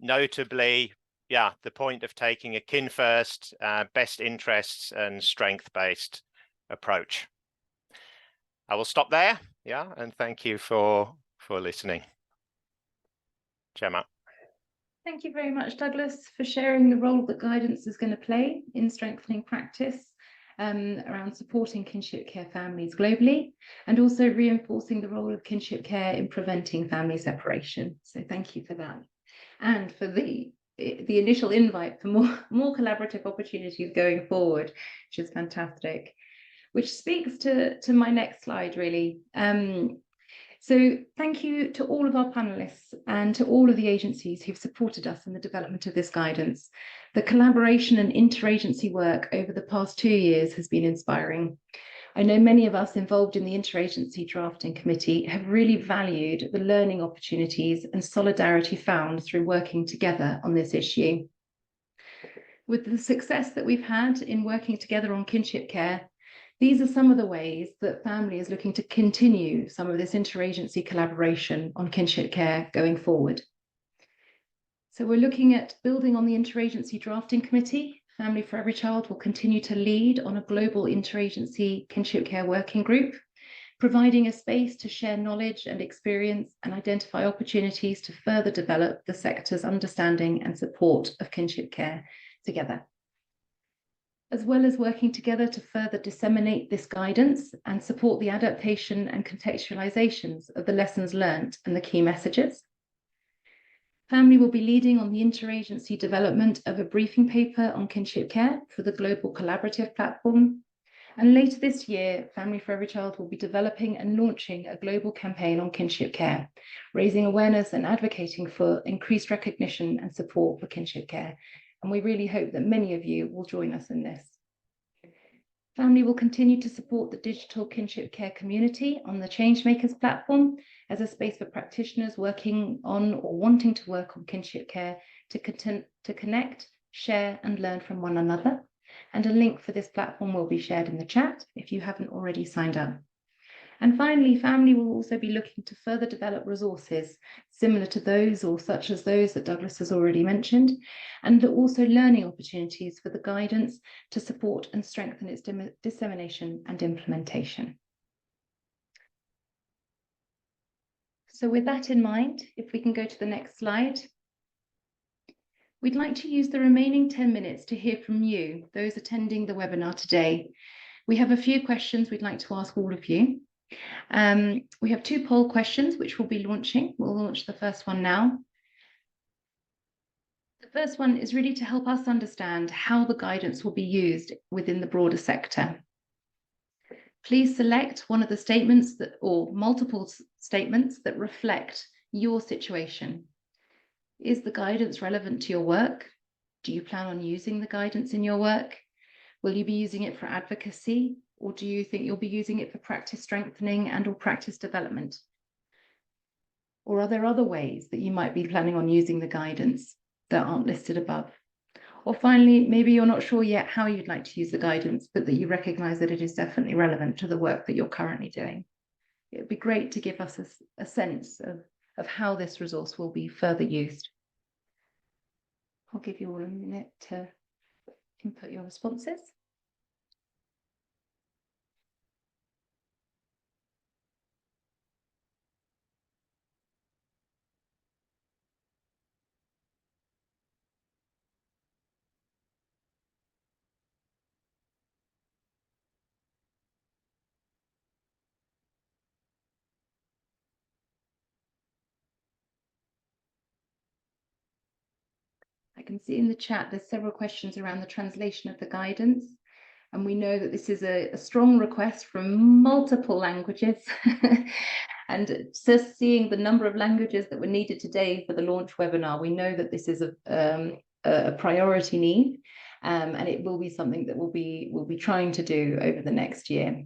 notably, yeah, the point of taking a kin first, best interests and strength-based approach. I will stop there, yeah, and thank you for listening. Gemma. Thank you very much, Douglas, for sharing the role that guidance is going to play in strengthening practice around supporting kinship care families globally, and also reinforcing the role of kinship care in preventing family separation. So thank you for that. And for the initial invite for more collaborative opportunities going forward, which is fantastic. Which speaks to my next slide, really. So thank you to all of our panelists and to all of the agencies who've supported us in the development of this guidance. The collaboration and interagency work over the past 2 years has been inspiring. I know many of us involved in the interagency drafting committee have really valued the learning opportunities and solidarity found through working together on this issue. With the success that we've had in working together on kinship care, these are some of the ways that family is looking to continue some of this interagency collaboration on kinship care going forward. So we're looking at building on the interagency drafting committee. Family for Every Child will continue to lead on a global interagency kinship care working group, providing a space to share knowledge and experience and identify opportunities to further develop the sector's understanding and support of kinship care together. As well as working together to further disseminate this guidance and support the adaptation and contextualizations of the lessons learned and the key messages. Family will be leading on the interagency development of a briefing paper on kinship care for the Global Collaborative Platform. And later this year, Family for Every Child will be developing and launching a global campaign on kinship care, raising awareness and advocating for increased recognition and support for kinship care. And we really hope that many of you will join us in this. Family will continue to support the digital kinship care community on the Changemakers platform as a space for practitioners working on or wanting to work on kinship care to connect, share and learn from one another. And a link for this platform will be shared in the chat if you haven't already signed up. And finally, Family will also be looking to further develop resources similar to those or such as those that Douglas has already mentioned, and also learning opportunities for the guidance to support and strengthen its dissemination and implementation. So with that in mind, if we can go to the next slide. We'd like to use the remaining 10 minutes to hear from you, those attending the webinar today. We have a few questions we'd like to ask all of you. We have 2 poll questions which we'll be launching. We'll launch the first one now. The first one is really to help us understand how the guidance will be used within the broader sector. Please select one of the statements that, or multiple statements that reflect your situation. Is the guidance relevant to your work? Do you plan on using the guidance in your work? Will you be using it for advocacy? Or do you think you'll be using it for practice strengthening and or practice development? Or are there other ways that you might be planning on using the guidance that aren't listed above? Or finally, maybe you're not sure yet how you'd like to use the guidance, but that you recognize that it is definitely relevant to the work that you're currently doing. It would be great to give us a sense of how this resource will be further used. I'll give you all a minute to input your responses. I can see in the chat there's several questions around the translation of the guidance, and we know that this is a strong request from multiple languages. And just seeing the number of languages that were needed today for the launch webinar, we know that this is a priority need, and it will be something that we'll be trying to do over the next year.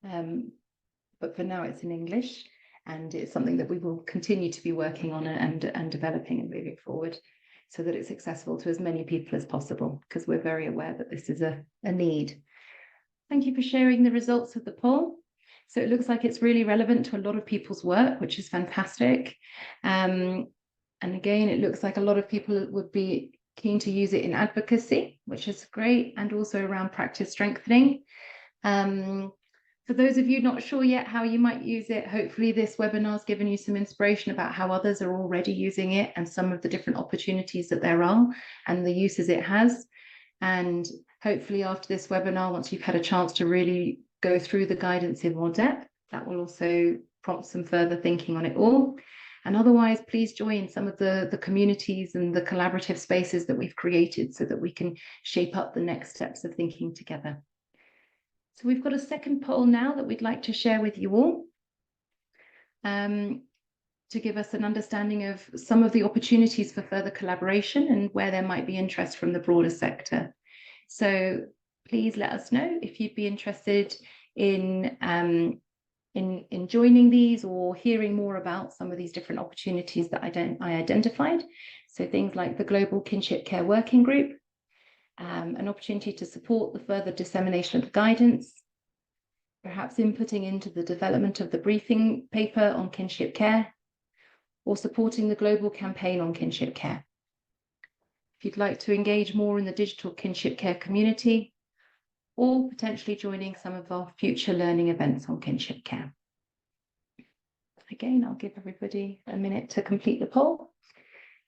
But for now it's in English, and it's something that we will continue to be working on and developing and moving forward, so that it's accessible to as many people as possible, because we're very aware that this is a need. Thank you for sharing the results of the poll. So it looks like it's really relevant to a lot of people's work, which is fantastic. And again, it looks like a lot of people would be keen to use it in advocacy, which is great, and also around practice strengthening. For those of you not sure yet how you might use it, hopefully this webinar has given you some inspiration about how others are already using it and some of the different opportunities that there are and the uses it has. And Hopefully after this webinar, once you've had a chance to really go through the guidance in more depth, that will also prompt some further thinking on it all. And otherwise, please join some of the communities and the collaborative spaces that we've created so that we can shape up the next steps of thinking together. So we've got a second poll now that we'd like to share with you all to give us an understanding of some of the opportunities for further collaboration and where there might be interest from the broader sector. So please let us know if you'd be interested in joining these or hearing more about some of these different opportunities that I identified. So things like the Global Kinship Care Working Group, an opportunity to support the further dissemination of the guidance, perhaps inputting into the development of the briefing paper on kinship care, or supporting the global campaign on kinship care. If you'd like to engage more in the digital kinship care community, or potentially joining some of our future learning events on kinship care. Again, I'll give everybody a minute to complete the poll,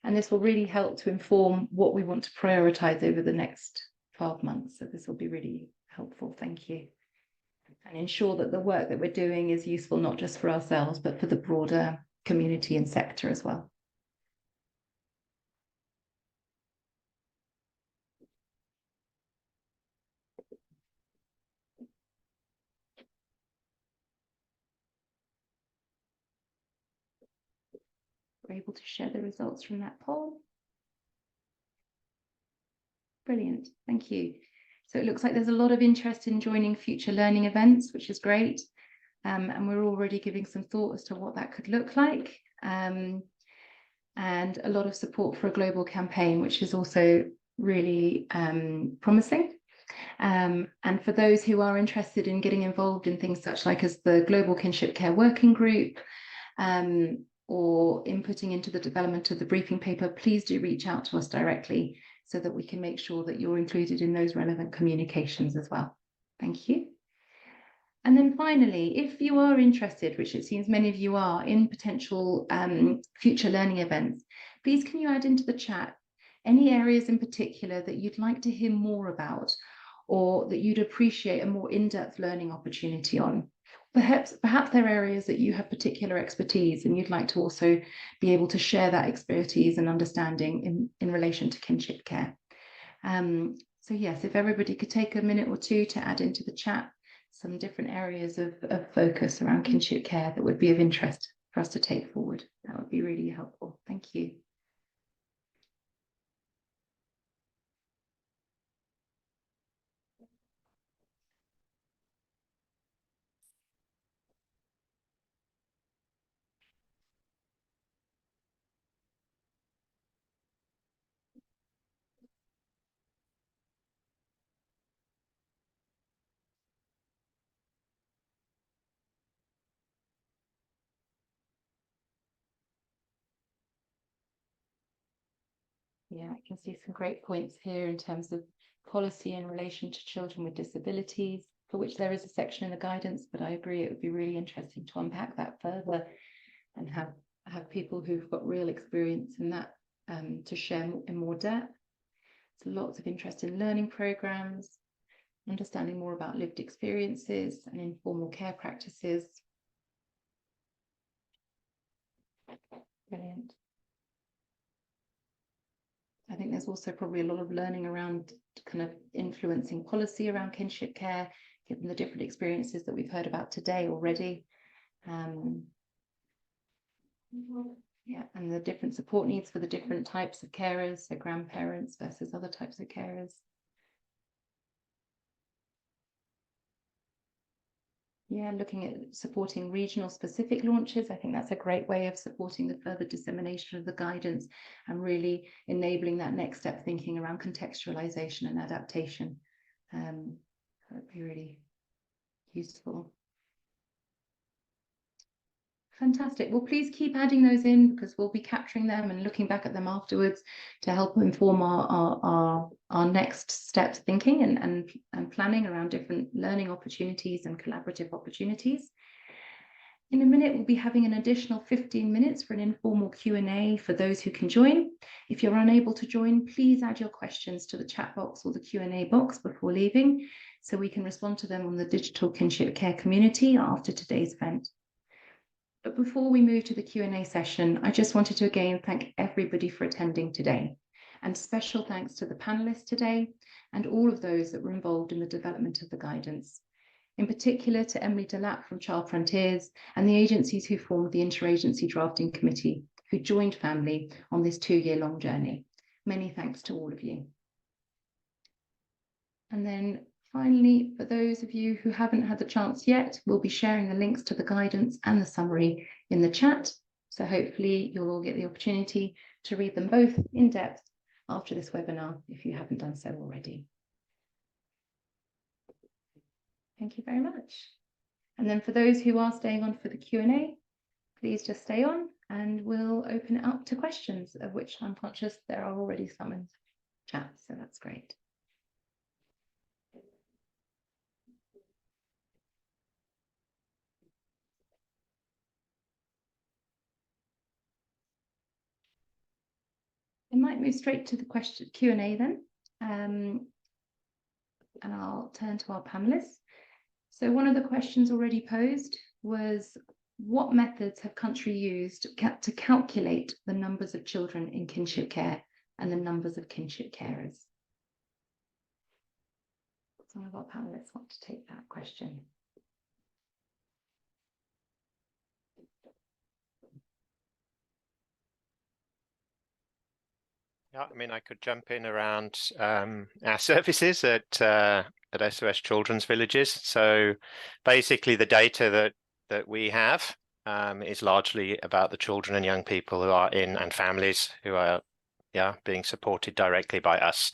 and this will really help to inform what we want to prioritise over the next 12 months. So this will be really helpful, thank you. And ensure that the work that we're doing is useful not just for ourselves, but for the broader community and sector as well. We're able to share the results from that poll. Brilliant, thank you. So it looks like there's a lot of interest in joining future learning events, which is great. And we're already giving some thought as to what that could look like. And a lot of support for a global campaign, which is also really promising. And for those who are interested in getting involved in things such like as the Global Kinship Care Working Group, or inputting into the development of the briefing paper, please do reach out to us directly so that we can make sure that you're included in those relevant communications as well. Thank you. And then finally, if you are interested, which it seems many of you are, in potential future learning events, please can you add into the chat any areas in particular that you'd like to hear more about, or that you'd appreciate a more in-depth learning opportunity on. Perhaps there are areas that you have particular expertise and you'd like to also be able to share that expertise and understanding in relation to kinship care. So yes, if everybody could take a minute or two to add into the chat some different areas of focus around kinship care that would be of interest for us to take forward, that would be really helpful. Thank you. Yeah, I can see some great points here in terms of policy in relation to children with disabilities, for which there is a section in the guidance, but I agree it would be really interesting to unpack that further and have people who've got real experience in that to share in more depth. So lots of interest in learning programs, understanding more about lived experiences and informal care practices. Brilliant. I think there's also probably a lot of learning around kind of influencing policy around kinship care, given the different experiences that we've heard about today already. Yeah, and the different support needs for the different types of carers, so grandparents versus other types of carers. Yeah, looking at supporting regional specific launches. I think that's a great way of supporting the further dissemination of the guidance and really enabling that next step thinking around contextualization and adaptation. That would be really useful. Fantastic. Well, please keep adding those in because we'll be capturing them and looking back at them afterwards to help inform our next step thinking and planning around different learning opportunities and collaborative opportunities. In a minute, we'll be having an additional 15 minutes for an informal Q&A for those who can join. If you're unable to join, please add your questions to the chat box or the Q&A box before leaving, so we can respond to them on the digital kinship care community after today's event. But before we move to the Q&A session, I just wanted to again thank everybody for attending today. And special thanks to the panelists today and all of those that were involved in the development of the guidance. In particular to Emily Delat from Child Frontiers and the agencies who formed the Interagency Drafting Committee, who joined family on this 2-year-long journey. Many thanks to all of you. And then finally, for those of you who haven't had the chance yet, we'll be sharing the links to the guidance and the summary in the chat. So hopefully you'll all get the opportunity to read them both in depth after this webinar, if you haven't done so already. Thank you very much. And then for those who are staying on for the Q&A, please just stay on and we'll open it up to questions, of which I'm conscious there are already some in chat, so that's great. I might move straight to the question Q&A then, and I'll turn to our panelists. So one of the questions already posed was, what methods have countries used to calculate the numbers of children in kinship care and the numbers of kinship carers? Some of our panelists want to take that question. Yeah, I mean, I could jump in around our services at SOS Children's Villages. So basically the data that we have is largely about the children and young people who are in, and families who are being supported directly by us.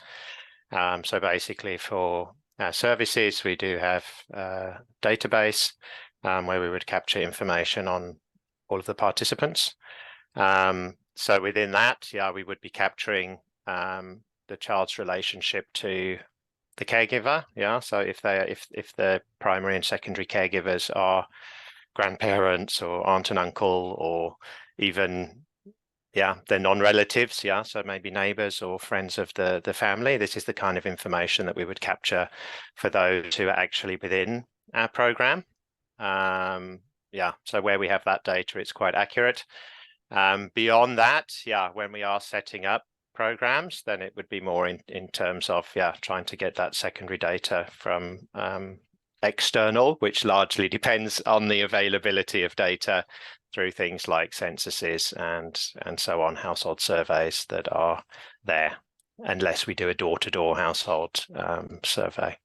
So basically for our services, we do have a database where we would capture information on all of the participants. So within that, we would be capturing the child's relationship to the caregiver. So if the primary and secondary caregivers are grandparents or aunt and uncle, or even they're non-relatives, so maybe neighbors or friends of the family, this is the kind of information that we would capture for those who are actually within our program. So where we have that data, it's quite accurate. Beyond that, when we are setting up programs, then it would be more in terms of trying to get that secondary data from external, which largely depends on the availability of data through things like censuses and so on, household surveys that are there, unless we do a door-to-door household survey.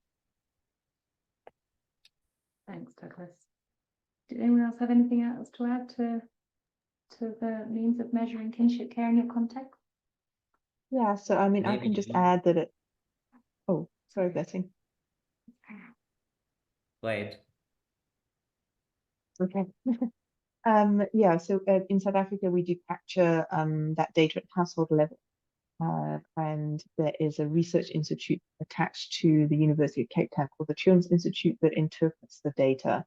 Thanks, Douglas. Did anyone else have anything else to add to the means of measuring kinship care in your context? Yeah, so I mean, I Maybe can just add that it. Oh, sorry, Blessing. Right. Okay. So in South Africa, we do capture that data at household level. And there is a research institute attached to the University of Cape Town called the Children's Institute that interprets the data.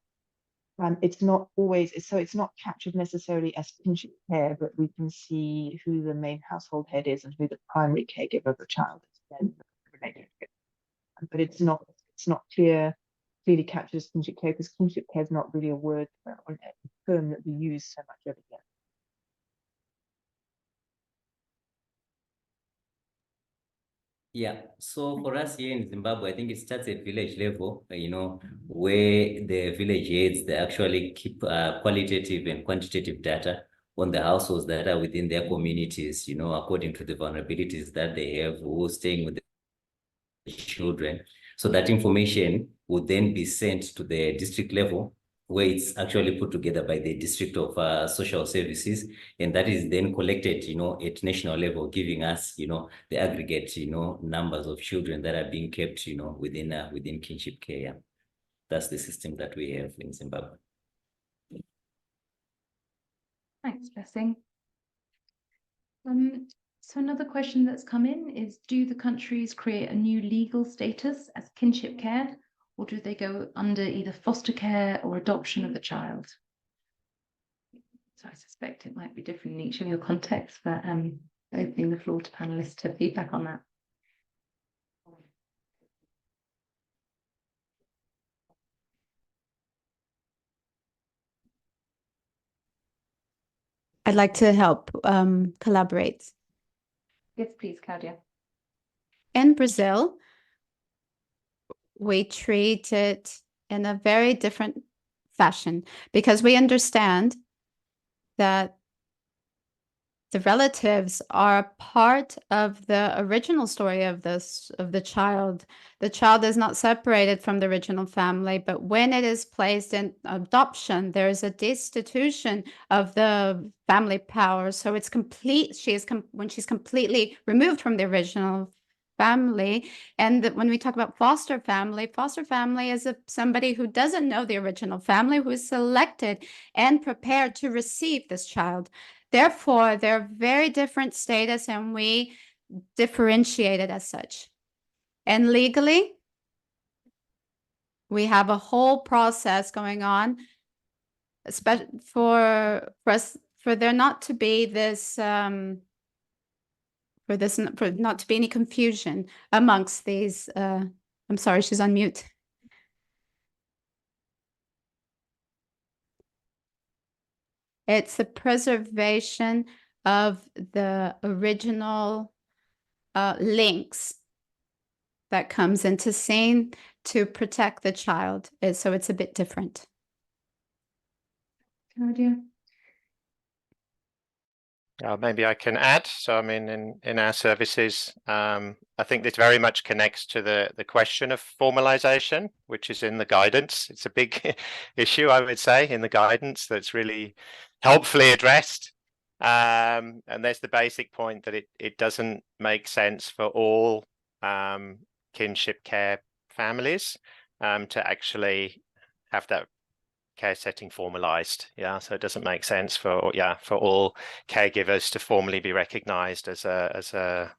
It's not always, so it's not captured necessarily as kinship care, but we can see who the main household head is and who the primary caregiver of the child is then related to. But it's not clearly captured as kinship care, because kinship care is not really a word or a term that we use so much over here. Yeah, so for us here in Zimbabwe, I think it starts at village level, where the village heads, they actually keep qualitative and quantitative data on the households that are within their communities, according to the vulnerabilities that they have, who's staying with the children. So that information would then be sent to the district level, where it's actually put together by the District of Social Services, and that is then collected, at national level, giving us, the aggregate, numbers of children that are being kept, within kinship care. Yeah. That's the system that we have in Zimbabwe. Thanks, Blessing. So another question that's come in is, do the countries create a new legal status as kinship care, or do they go under either foster care or adoption of the child? So I suspect it might be different in each of your contexts, but Opening the floor to panelists to feedback on that. I'd like to help collaborate. Yes, please, Claudia. In Brazil, we treat it in a very different fashion because we understand that the relatives are part of the original story of the child. The child is not separated from the original family, but when it is placed in adoption, there is a destitution of the family power. So it's complete. When she's completely removed from the original family. And when we talk about foster family is somebody who doesn't know the original family, who is selected and prepared to receive this child. Therefore, they're very different status, and we differentiate it as such. And legally, we have a whole process going on, especially for there not to be this for not to be any confusion amongst these. I'm sorry, she's on mute. It's the preservation of the original links that comes into scene to protect the child. So it's a bit different. Claudia. Maybe I can add. So I mean, in our services, I think this very much connects to the question of formalization, which is in the guidance. It's a big issue, I would say, in the guidance that's really helpfully addressed. And there's the basic point that it doesn't make sense for all kinship care families to actually have that care setting formalized. So it doesn't make sense for all caregivers to formally be recognized as a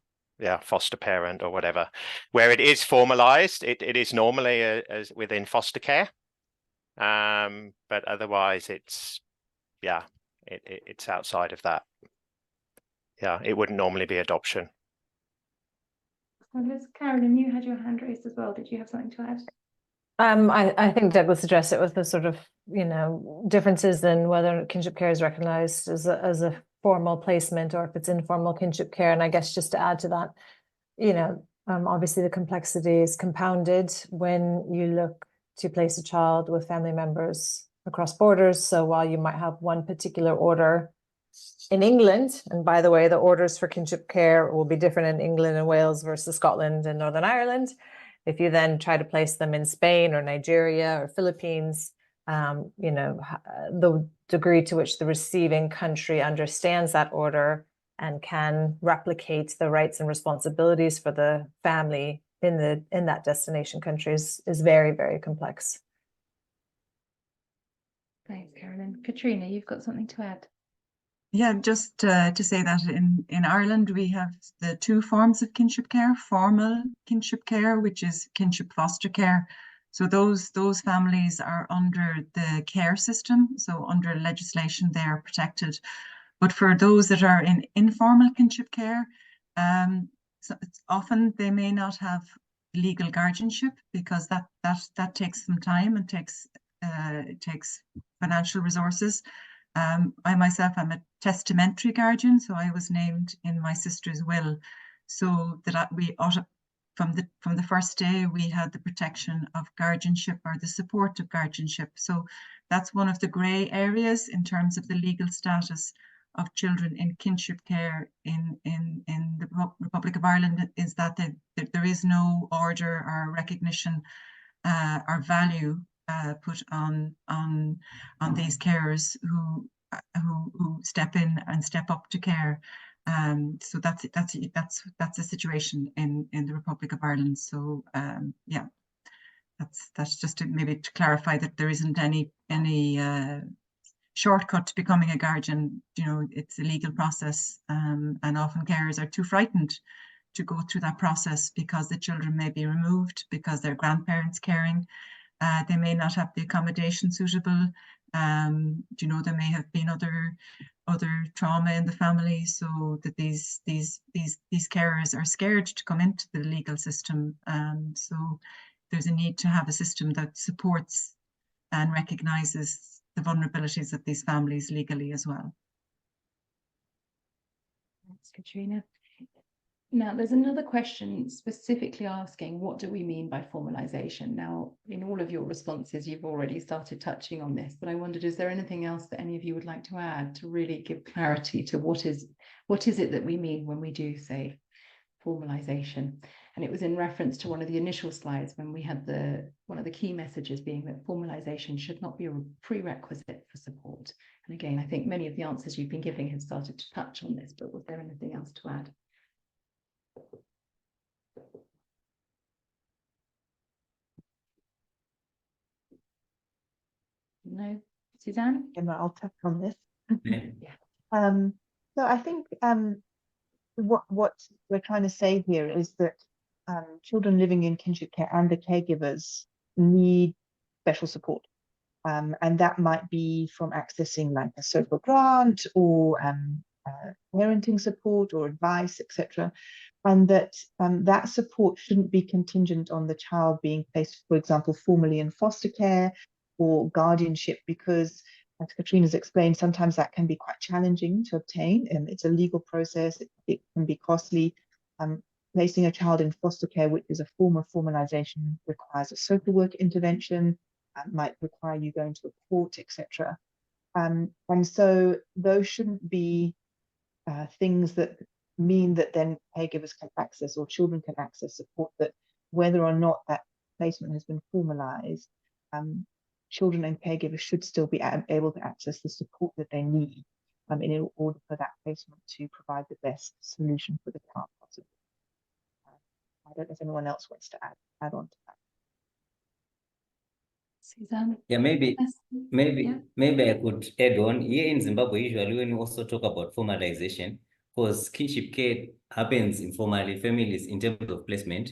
foster parent or whatever. Where it is formalized, it is normally as within foster care, but otherwise it's outside of that. It wouldn't normally be adoption. Carolyn, you had your hand raised as well. Did you have something to add? I think Douglas addressed it with the sort of, differences in whether kinship care is recognized as a formal placement or if it's informal kinship care. And I guess just to add to that, obviously the complexity is compounded when you look to place a child with family members across borders. So while you might have one particular order in England, and by the way, the orders for kinship care will be different in England and Wales versus Scotland and Northern Ireland. If you then try to place them in Spain or Nigeria or Philippines, the degree to which the receiving country understands that order and can replicate the rights and responsibilities for the family in that destination country is very, very complex. Thanks, Carolyn. Katrina, you've got something to add? Yeah, just to say that in Ireland, we have the two forms of kinship care: formal kinship care, which is kinship foster care. So those families are under the care system. So under legislation, they are protected. But for those that are in informal kinship care, so it's often they may not have legal guardianship because that takes some time and takes financial resources. I myself am a testamentary guardian, so I was named in my sister's will, so that from the first day we had the protection of guardianship or the support of guardianship. So that's one of the grey areas in terms of the legal status of children in kinship care in the Republic of Ireland, is that there is no order or recognition or value put on these carers who step in and step up to care. So that's the situation in the Republic of Ireland. So that's just maybe to clarify that there isn't any shortcut to becoming a guardian. It's a legal process, and often carers are too frightened to go through that process because the children may be removed because their grandparents caring. They may not have the accommodation suitable. You know, there may have been other trauma in the family, so that these carers are scared to come into the legal system. So there's a need to have a system that supports and recognises the vulnerabilities of these families legally as well. Thanks, Katrina. Now, there's another question specifically asking, what do we mean by formalization? Now, in all of your responses, you've already started touching on this, but I wondered, is there anything else that any of you would like to add to really give clarity to what is it that we mean when we do say formalization? And it was in reference to one of the initial slides when we had one of the key messages being that formalization should not be a prerequisite for support. And again, I think many of the answers you've been giving have started to touch on this, but was there anything else to add? No, Suzanne? Emma, I'll touch on this. Yeah. So I think what we're trying to say here is that children living in kinship care and the caregivers need special support. And that might be from accessing like a social grant or parenting support or advice, etc. And that that support shouldn't be contingent on the child being placed, for example, formally in foster care or guardianship, because as Katrina's explained, sometimes that can be quite challenging to obtain, and it's a legal process. It can be costly. Placing a child in foster care, which is a form of formalization, requires a social work intervention, might require you going to a court, etc. And so those shouldn't be things that mean that then caregivers can access or children can access support, that whether or not that placement has been formalized, children and caregivers should still be able to access the support that they need in order for that placement to provide the best solution for the child possible. I don't know if anyone else wants to add on to that. Suzanne? Yeah, maybe Yeah. I could add on. Here in Zimbabwe, usually when we also talk about formalization, because kinship care happens informally, families in terms of placement,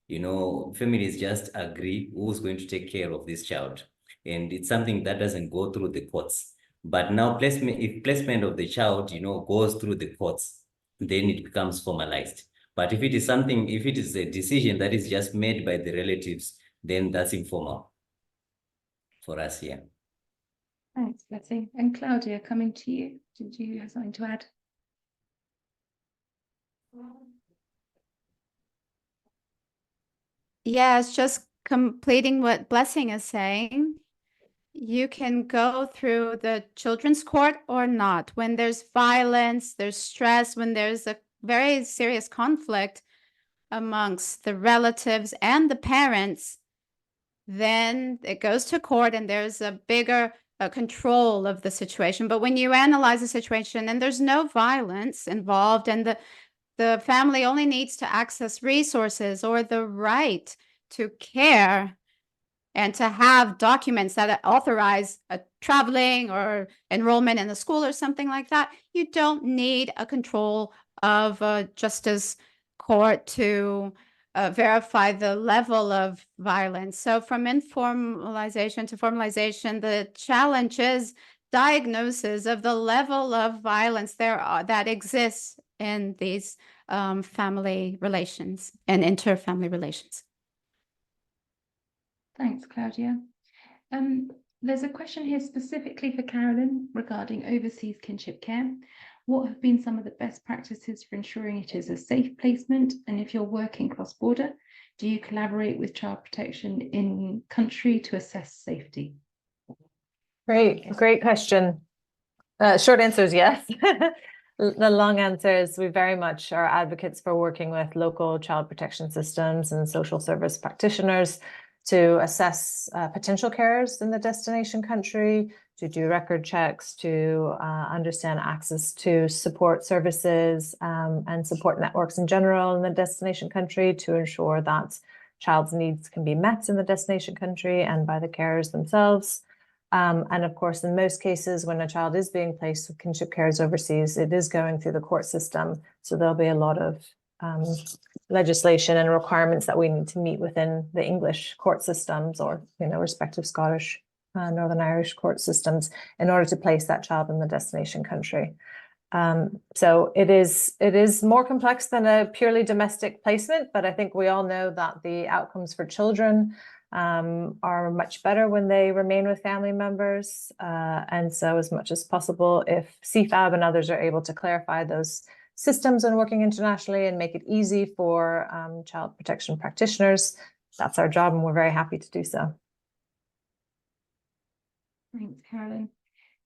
you know, families just agree who's going to take care of this child. And it's something that doesn't go through the courts. But now if placement of the child, you know, goes through the courts, then it becomes formalized. But if it is a decision that is just made by the relatives, then that's informal for us here. Thanks, Betty. And Claudia, coming to you, did you have something to add? Yeah, it's just completing what Blessing is saying. You can go through the children's court or not. When there's violence, there's stress, when there's a very serious conflict amongst the relatives and the parents, then it goes to court and there's a bigger control of the situation. But when you analyze the situation and there's no violence involved and the family only needs to access resources or the right to care and to have documents that authorize traveling or enrollment in the school or something like that, you don't need a control of a justice court to verify the level of violence. So from informalization to formalization, the challenge is diagnosis of the level of violence that exists in these family relations and inter-family relations. Thanks, Claudia. There's a question here specifically for Carolyn regarding overseas kinship care. What have been some of the best practices for ensuring it is a safe placement? And if you're working cross-border, do you collaborate with child protection in country to assess safety? Great question. Short answer is yes. The long answer is we very much are advocates for working with local child protection systems and social service practitioners to assess potential carers in the destination country, to do record checks, to understand access to support services and support networks in general in the destination country, to ensure that child's needs can be met in the destination country and by the carers themselves. And of course, in most cases, when a child is being placed with kinship carers overseas, it is going through the court system. So there'll be a lot of legislation and requirements that we need to meet within the English court systems or, you know, respective Scottish Northern Irish court systems in order to place that child in the destination country. So it is more complex than a purely domestic placement, but I think we all know that the outcomes for children are much better when they remain with family members. And so as much as possible, if CFAB and others are able to clarify those systems when working internationally and make it easy for child protection practitioners, that's our job, and we're very happy to do so. Thanks, Carolyn.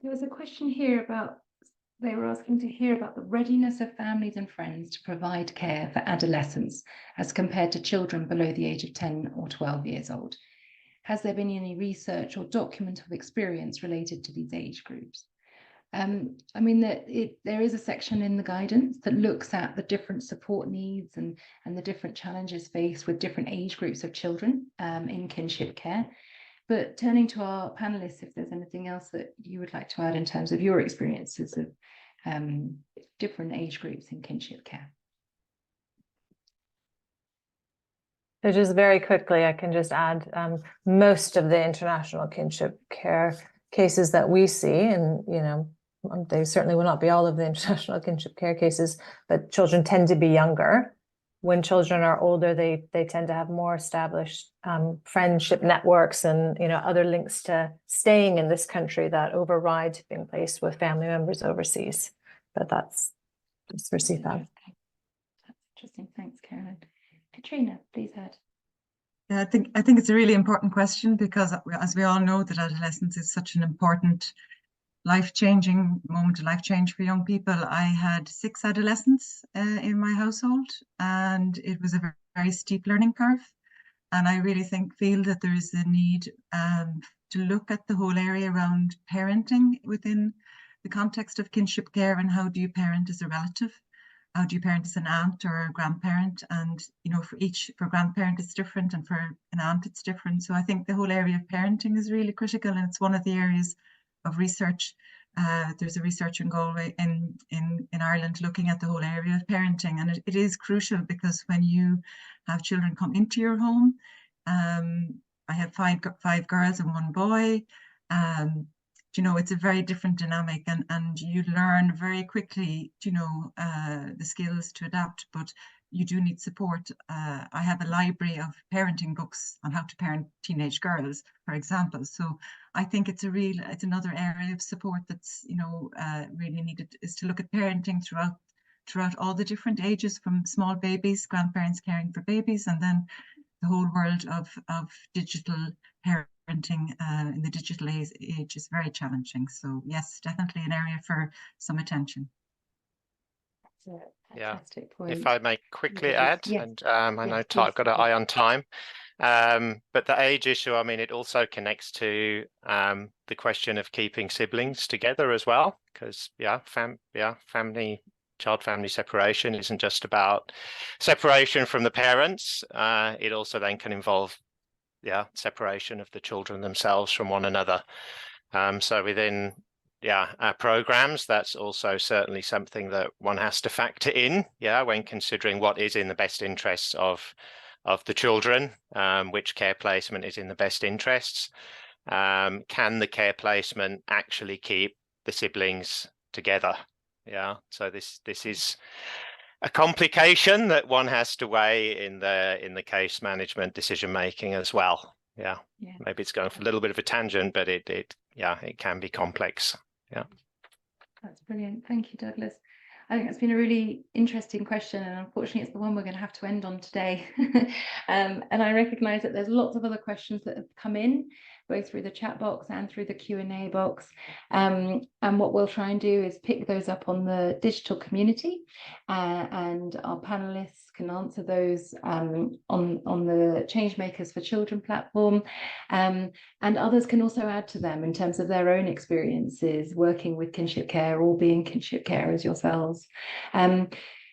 There was a question here about, they were asking to hear about the readiness of families and friends to provide care for adolescents as compared to children below the age of 10 or 12 years old. Has there been any research or document of experience related to these age groups? I mean, there is a section in the guidance that looks at the different support needs and the different challenges faced with different age groups of children in kinship care. But turning to our panelists, if there's anything else that you would like to add in terms of your experiences of different age groups in kinship care. So just very quickly, I can just add most of the international kinship care cases that we see, and they certainly will not be all of the international kinship care cases, but children tend to be younger. When children are older, they tend to have more established friendship networks and other links to staying in this country that override being placed with family members overseas. But that's just for CFAB. That's interesting. Thanks, Carolyn. Katrina, please add. Yeah, I think it's a really important question, because as we all know, that adolescence is such an important life-changing moment of life change for young people. I had 6 adolescents in my household, and it was a very, very steep learning curve. And I really feel that there is a need to look at the whole area around parenting within the context of kinship care, and how do you parent as a relative? How do you parent as an aunt or a grandparent? And for grandparent it's different, and for an aunt it's different. So I think the whole area of parenting is really critical, and it's one of the areas of research. There's a researcher in Galway in Ireland looking at the whole area of parenting, and it is crucial, because when you have children come into your home, I have five girls and 1 boy. It's a very different dynamic, and you learn very quickly, the skills to adapt, but you do need support. I have a library of parenting books on how to parent teenage girls, for example. So I think it's another area of support that's, really needed, is to look at parenting throughout all the different ages, from small babies, grandparents caring for babies, and then the whole world of digital parenting in the digital age is very challenging. So yes, definitely an area for some attention. Fantastic point. If I may quickly add, Yes. and I know I've got an eye on time, but the age issue, I mean, it also connects to the question of keeping siblings together as well, because child-family separation isn't just about separation from the parents. It also then can involve separation of the children themselves from one another. So within our programs, that's also certainly something that one has to factor in, when considering what is in the best interests of the children, which care placement is in the best interests. Can the care placement actually keep the siblings together? So this is a complication that one has to weigh in the case management decision making as well. Maybe it's going for a little bit of a tangent, but it can be complex. That's brilliant. Thank you, Douglas. I think it's been a really interesting question, and unfortunately it's the one we're going to have to end on today. And I recognise that there's lots of other questions that have come in, both through the chat box and through the Q&A box. And what we'll try and do is pick those up on the digital community, and our panelists can answer those on the Changemakers for Children platform. And others can also add to them in terms of their own experiences working with kinship care or being kinship carers yourselves.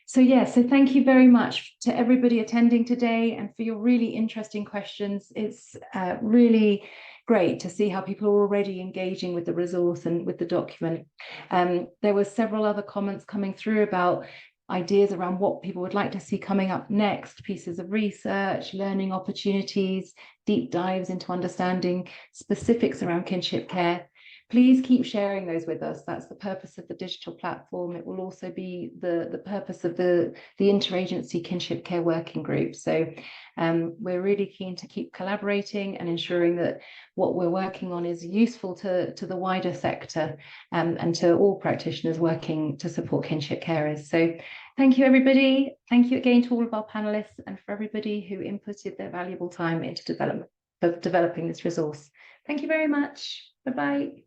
So thank you very much to everybody attending today, and for your really interesting questions. It's really great to see how people are already engaging with the resource and with the document. There were several other comments coming through about ideas around what people would like to see coming up next, pieces of research, learning opportunities, deep dives into understanding specifics around kinship care, please keep sharing those with us. That's the purpose of the digital platform. It will also be the purpose of the interagency kinship care working group. So we're really keen to keep collaborating and ensuring that what we're working on is useful to the wider sector and to all practitioners working to support kinship carers. So thank you, everybody. Thank you again to all of our panelists and for everybody who inputted their valuable time into developing this resource. Thank you very much. Bye-bye.